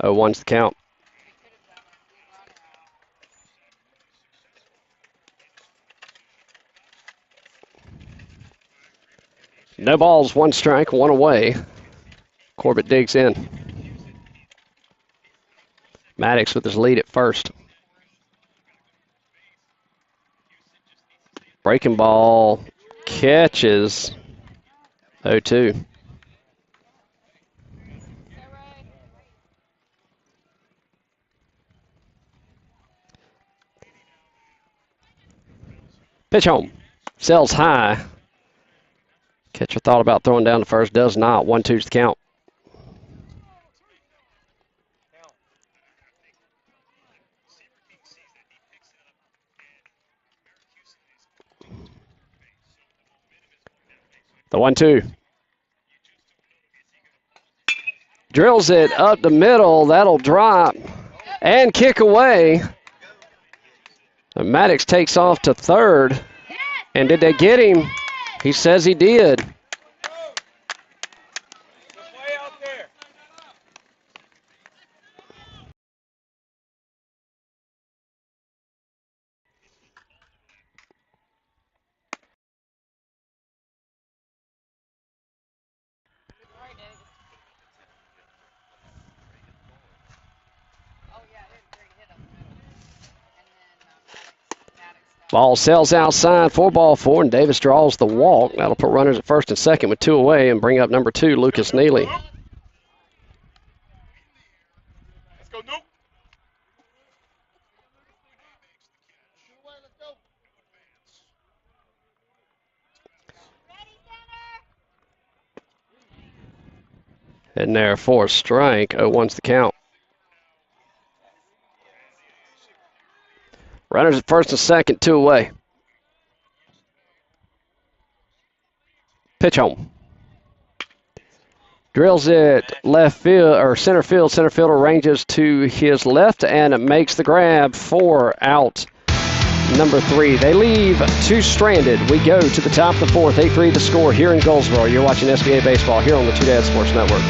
0-1's the count. No balls, 1 strike, 1 away. Corbett digs in. Maddox with his lead at first. Breaking ball, catches. 0-2. Pitch home. Sells high. Catcher thought about throwing down to first, does not. 1-2's the count. The 1-2. Drills it up the middle. That'll drop and kick away. And Maddox takes off to third. And did they get him? He says he did. Ball sails outside for ball 4, and Davis draws the walk. That'll put runners at first and second with 2 away and bring up number 2, Lucas Neely. Let's go, Nuke. And there for a strike. 0-1's the count. Runners at first and second, 2 away. Pitch home. Drills it left field or center field. Center fielder ranges to his left and makes the grab for out number 3. They leave 2 stranded. We go to the top of the 4th. 8-3 the score here in Goldsboro. You're watching SBA Baseball here on the Two Dad Sports Network.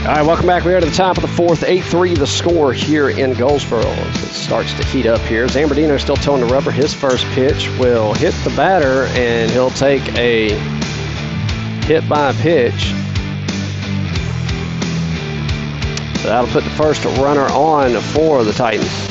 All right, welcome back. We are to the top of the 4th. 8-3 the score here in Goldsboro as it starts to heat up here. Zambardino still towing the rubber. His first pitch will hit the batter, and he'll take a hit by pitch. So that'll put the first runner on for the Titans.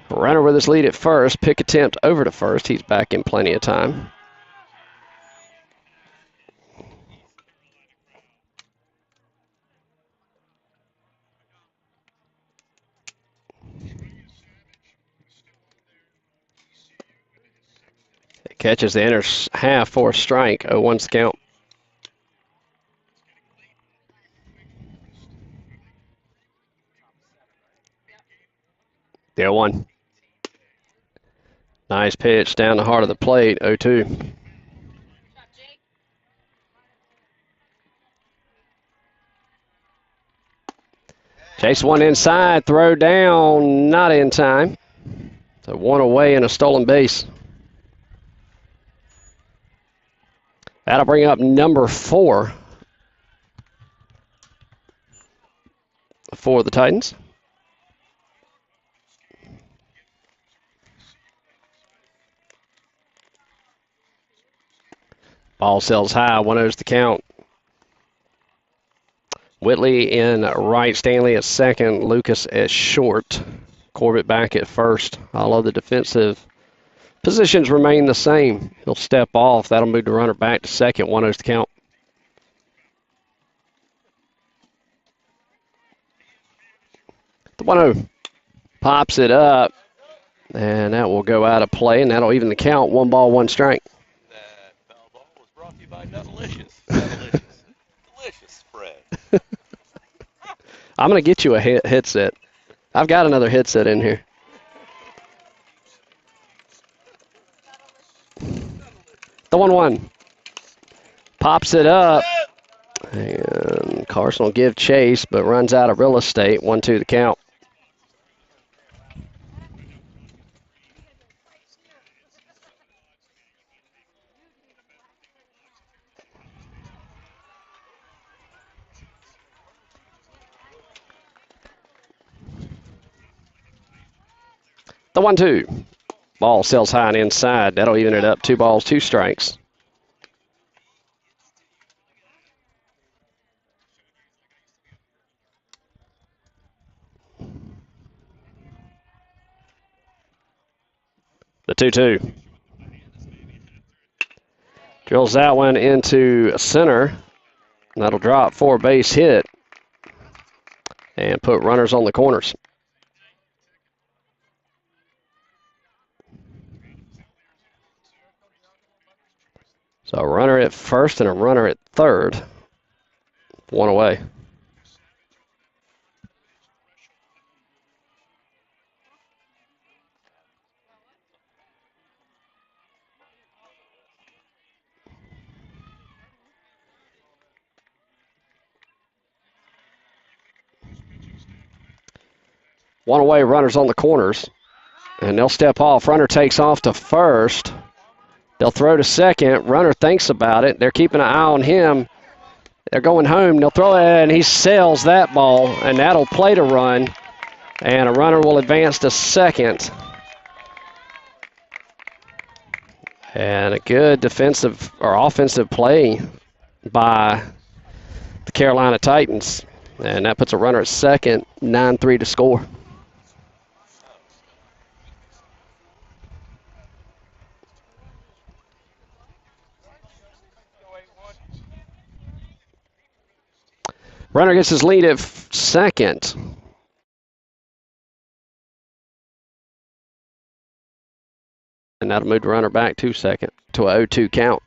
Runner with his lead at first. Pick attempt over to first. He's back in plenty of time. It catches the inner half for a strike. 0-1's count. The 0-1. Nice pitch down the heart of the plate, 0-2. Chase one inside, throw down, not in time. So 1 away and a stolen base. That'll bring up number 4 for the Titans. Ball sails high, 1-0's the count. Whitley in right, Stanley at second, Lucas at short, Corbett back at first. Although the defensive positions remain the same. He'll step off. That'll move the runner back to second, 1-0's the count. The 1-0 pops it up, and that will go out of play, and that'll even the count, 1 ball, 1 strike. Brought to you by Nutalicious. Nutalicious. Delicious spread. I'm going to get you a headset. I've got another headset in here. The 1-1. Pops it up. And Carson will give chase, but runs out of real estate. 1-2 the count. The 1-2. Ball sails high and inside. That'll even it up. 2 balls, 2 strikes. The 2-2. Drills that one into center. That'll drop for a base hit and put runners on the corners. So a runner at first and a runner at third. One away. One away, runners on the corners. And they'll step off. Runner takes off to first. They'll throw to second. Runner thinks about it. They're keeping an eye on him. They're going home. They'll throw it, and he sails that ball, and that'll play to run. And a runner will advance to second. And a good defensive or offensive play by the Carolina Titans. And that puts a runner at second, 9-3 to score. Runner gets his lead at second. And that'll move the runner back to second to a 0-2 count.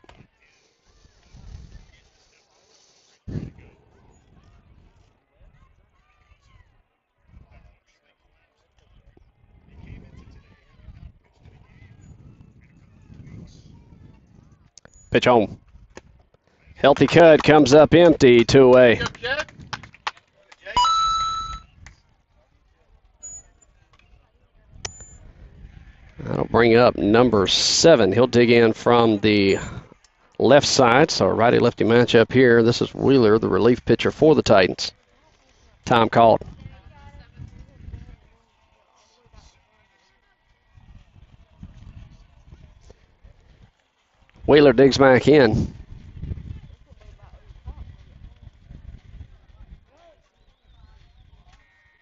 Pitch home. Healthy cut comes up empty, 2 away. That'll bring up number 7. He'll dig in from the left side. So a righty-lefty matchup here. This is Wheeler, the relief pitcher for the Titans. Time called. Wheeler digs back in.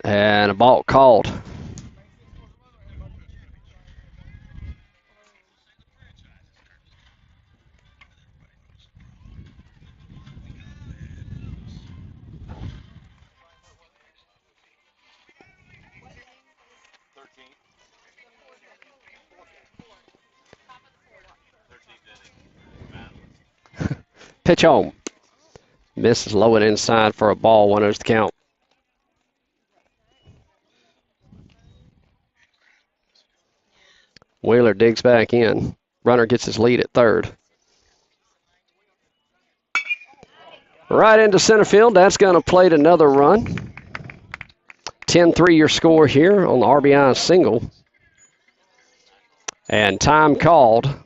And a ball called. Pitch home. Misses low and inside for a ball. 1-0's the count. Wheeler digs back in. Runner gets his lead at third. Right into center field. That's going to plate another run. 10-3 your score here on the RBI single. And time called.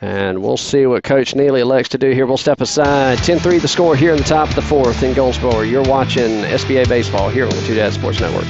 And we'll see what Coach Neely elects to do here. We'll step aside. 10-3 the score here in the top of the fourth in Goldsboro. You're watching SBA Baseball here on the Two Dad Sports Network.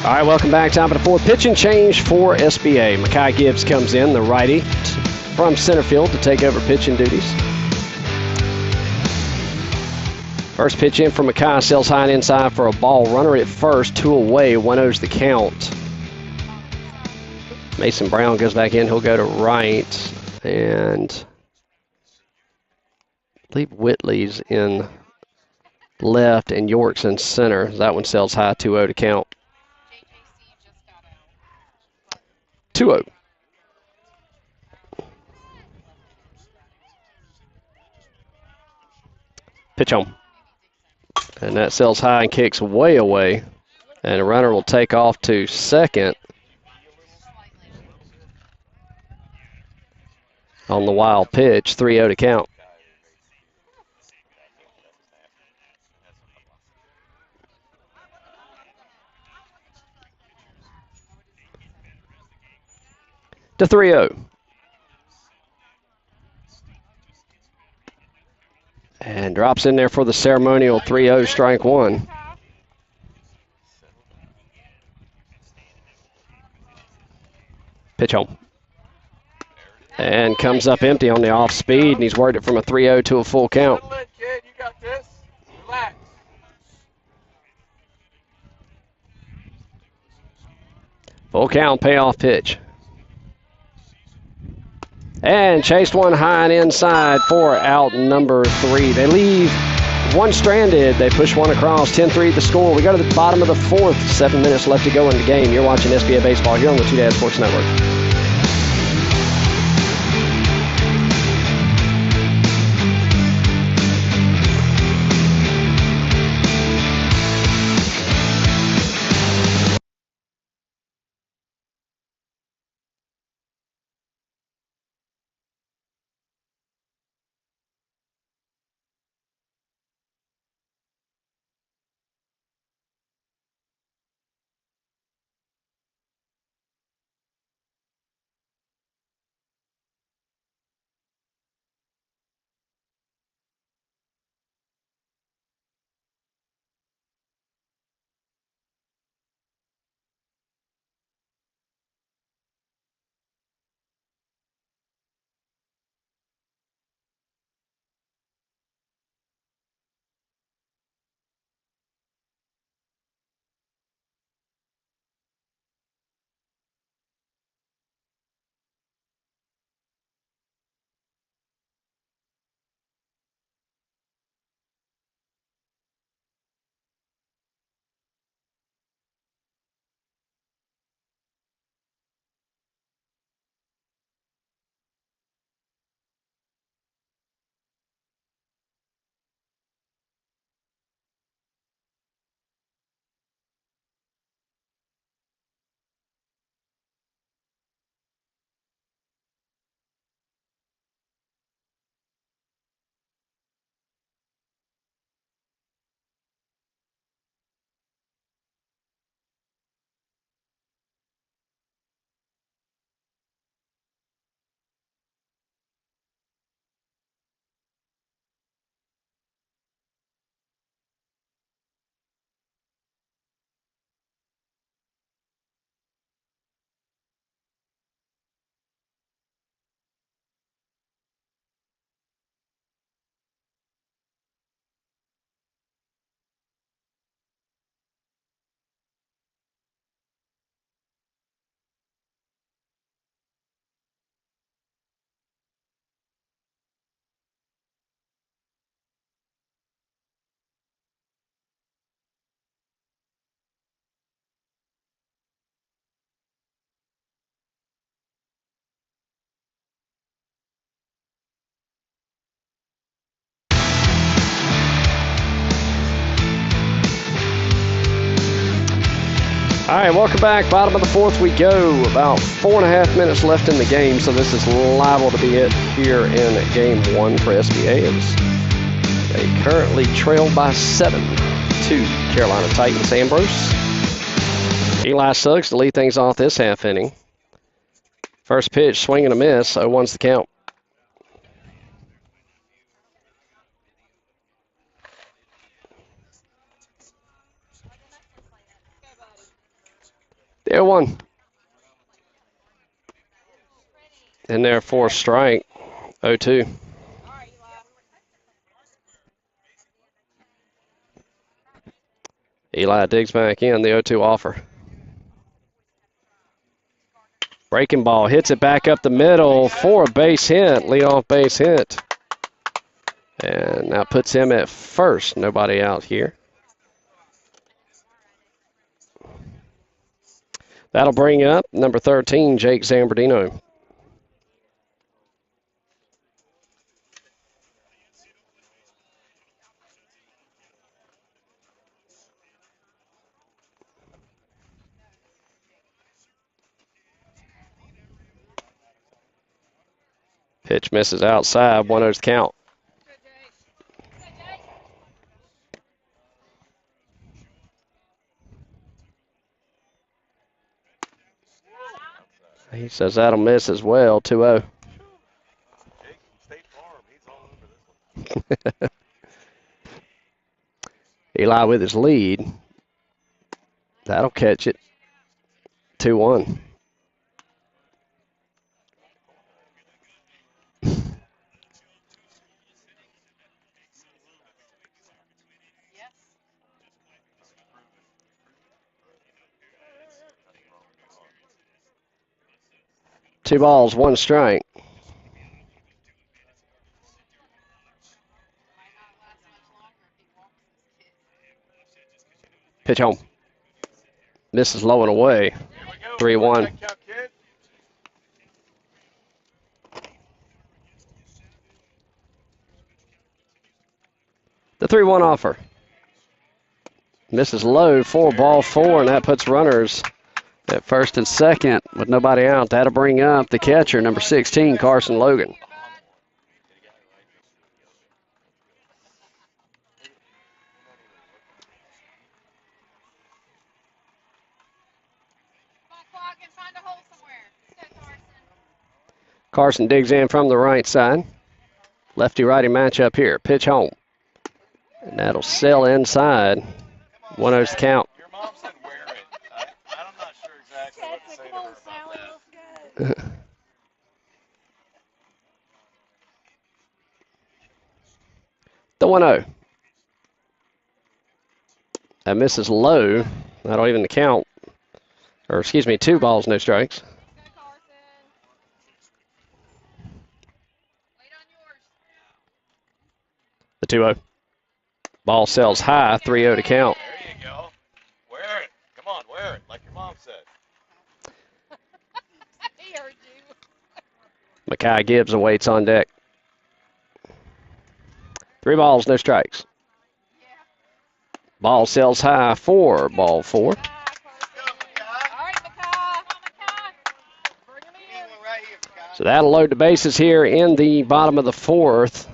All right, welcome back. Top of the fourth. Pitch and change for SBA. Makai Gibbs comes in, the righty, from center field to take over pitching duties. First pitch in for Makai, sails high and inside for a ball. Runner at first, 2 away, 1-0's the count. Mason Brown goes back in. He'll go to right. And I believe Whitley's in left and York's in center. That one sails high, 2-0 to count. 2-0. Pitch home. And that sails high and kicks way away. And the runner will take off to second on the wild pitch. 3-0 to count. To 3-0. And drops in there for the ceremonial 3-0, strike one. Pitch home. And comes up empty on the off speed, and he's worked it from a 3-0 to a full count. Kid, you got this. Relax. Full count, payoff pitch. And chased one high and inside for out number 3. They leave one stranded. They push one across. 10-3 the score. We go to the bottom of the fourth. 7 minutes left to go in the game. You're watching SBA Baseball here on the Two Dad Sports Network. All right, welcome back. Bottom of the fourth we go. About 4.5 minutes left in the game, so this is liable to be it here in game one for SBA. They currently trail by 7 to Carolina Titans. Ambrose. Eli Suggs to lead things off this half inning. First pitch, swing and a miss. 0-1's the count. Yeah, one. In there for a strike. 0-2. Eli digs back in the 0-2 offer. Breaking ball hits it back up the middle for a base hit, leadoff base hit. And now puts him at first. Nobody out here. That'll bring up number 13, Jake Zambardino. Pitch misses outside, 1-0's count. He says that'll miss as well, 2-0. Eli with his lead. That'll catch it. 2-1. Two balls, one strike. Pitch home. Misses low and away. 3-1. The 3-1 offer. Misses low for ball four, and that puts runners at first and second with nobody out. That'll bring up the catcher, number 16, Carson Logan. Carson digs in from the right side. Lefty-righty matchup here. Pitch home. And that'll sail inside. 1-0's the count. Your mom said wear it. I'm not sure exactly what to say to her about that. The 1-0. That misses low. That'll even the count. Or, excuse me, 2 balls, no strikes. The 2-0. Ball sails high, 3-0 to count. There you go. Wear it. Come on, wear it, like your mom said. He heard you. Mackay Gibbs awaits on deck. 3 balls, no strikes. Ball sails high for ball 4. So that'll load the bases here in the bottom of the 4th.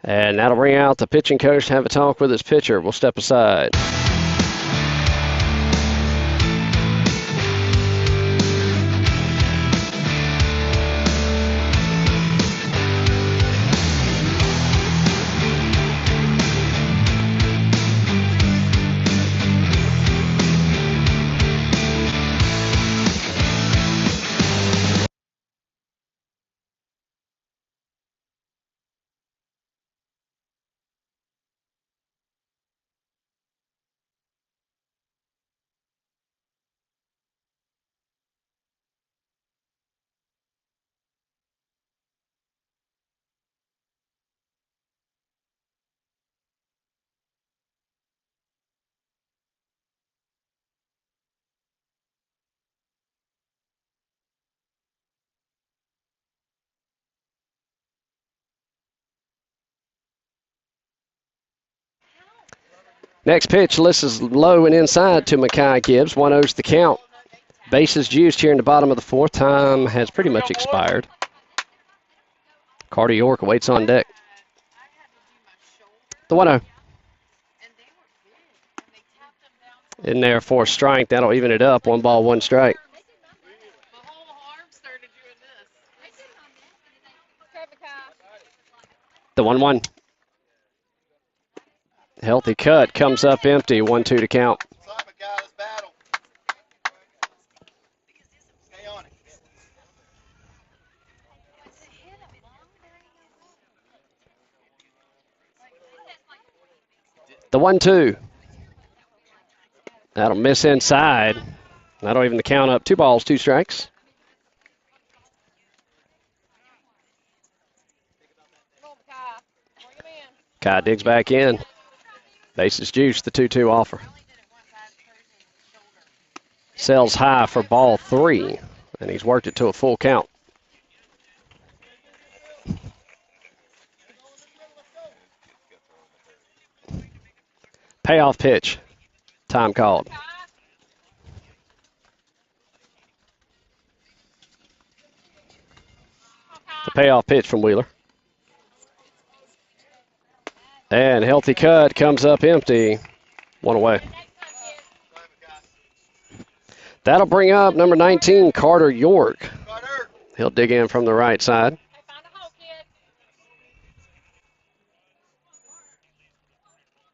And that'll bring out the pitching coach to have a talk with his pitcher. We'll step aside. Next pitch, is low and inside to Mackay Gibbs. 1-0's the count. Bases juiced here in the bottom of the 4th. Time has pretty much expired. Carter York waits on deck. The 1-0. In there for a strike. That'll even it up. 1 ball, 1 strike. The 1-1. Healthy cut comes up empty. 1-2 to count. The 1-2. That'll miss inside. That'll even the count up. 2 balls, 2 strikes. Come on, Kai. Bring him in. Kai digs back in. Bases juice, the 2-2 offer. Sells high for ball 3, and he's worked it to a full count. Payoff pitch. Time called. The payoff pitch from Wheeler. And healthy cut comes up empty. 1 away. That'll bring up number 19, Carter York. He'll dig in from the right side. Hey, find a hole, kid.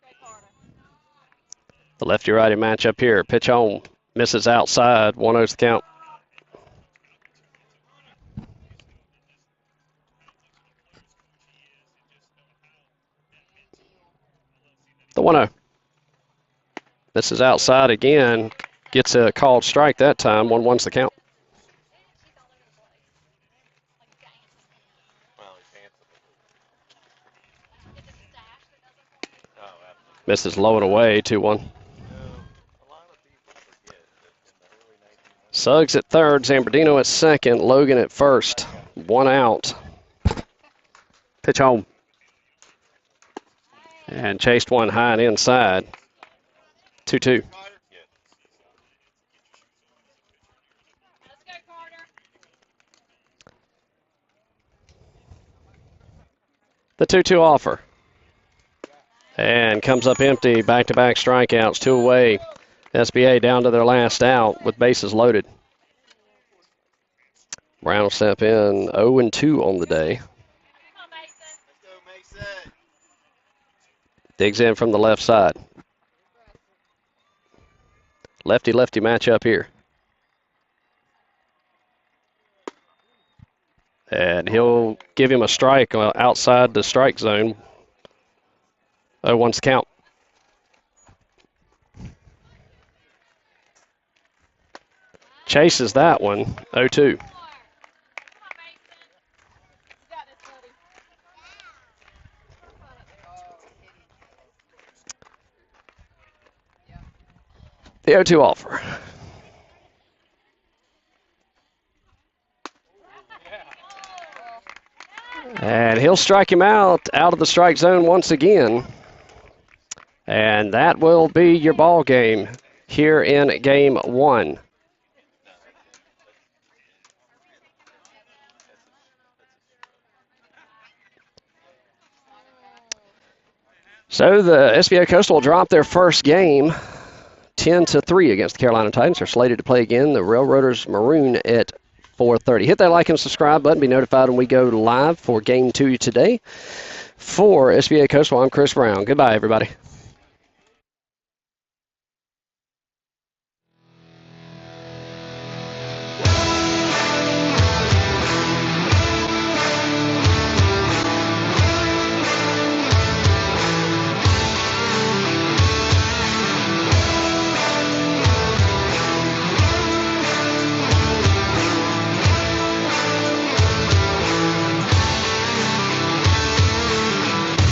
Okay, Carter. The lefty-righty matchup here. Pitch home. Misses outside. 1-0's the count. The 1-0. This is outside again. Gets a called strike that time. 1-1's the count. Well, he's handsome. Oh, absolutely. Misses low and away. 2-1. A lot of people forget that in the early 1900s, Suggs at third. Zambardino at second. Logan at first. 1 out. Pitch home. And chased one high and inside. 2-2. Let's go, Carter. The 2-2 offer. And comes up empty. Back-to-back strikeouts. 2 away. SBA down to their last out with bases loaded. Brown will step in 0-2 on the day. Come on, Mason. Digs in from the left side. Lefty-lefty matchup here. And he'll give him a strike outside the strike zone. 0-1's the count. Chases that one. 0-2. Come on, Mason. You got this, buddy. The 0-2 offer. And he'll strike him out of the strike zone once again. And that will be your ball game here in game 1. So the SBA Coastal will drop their first game 10-3 against the Carolina Titans. They're slated to play again the Railroaders Maroon at 4:30. Hit that like and subscribe button. Be notified when we go live for game 2 today. For SBA Coastal, I'm Chris Brown. Goodbye, everybody.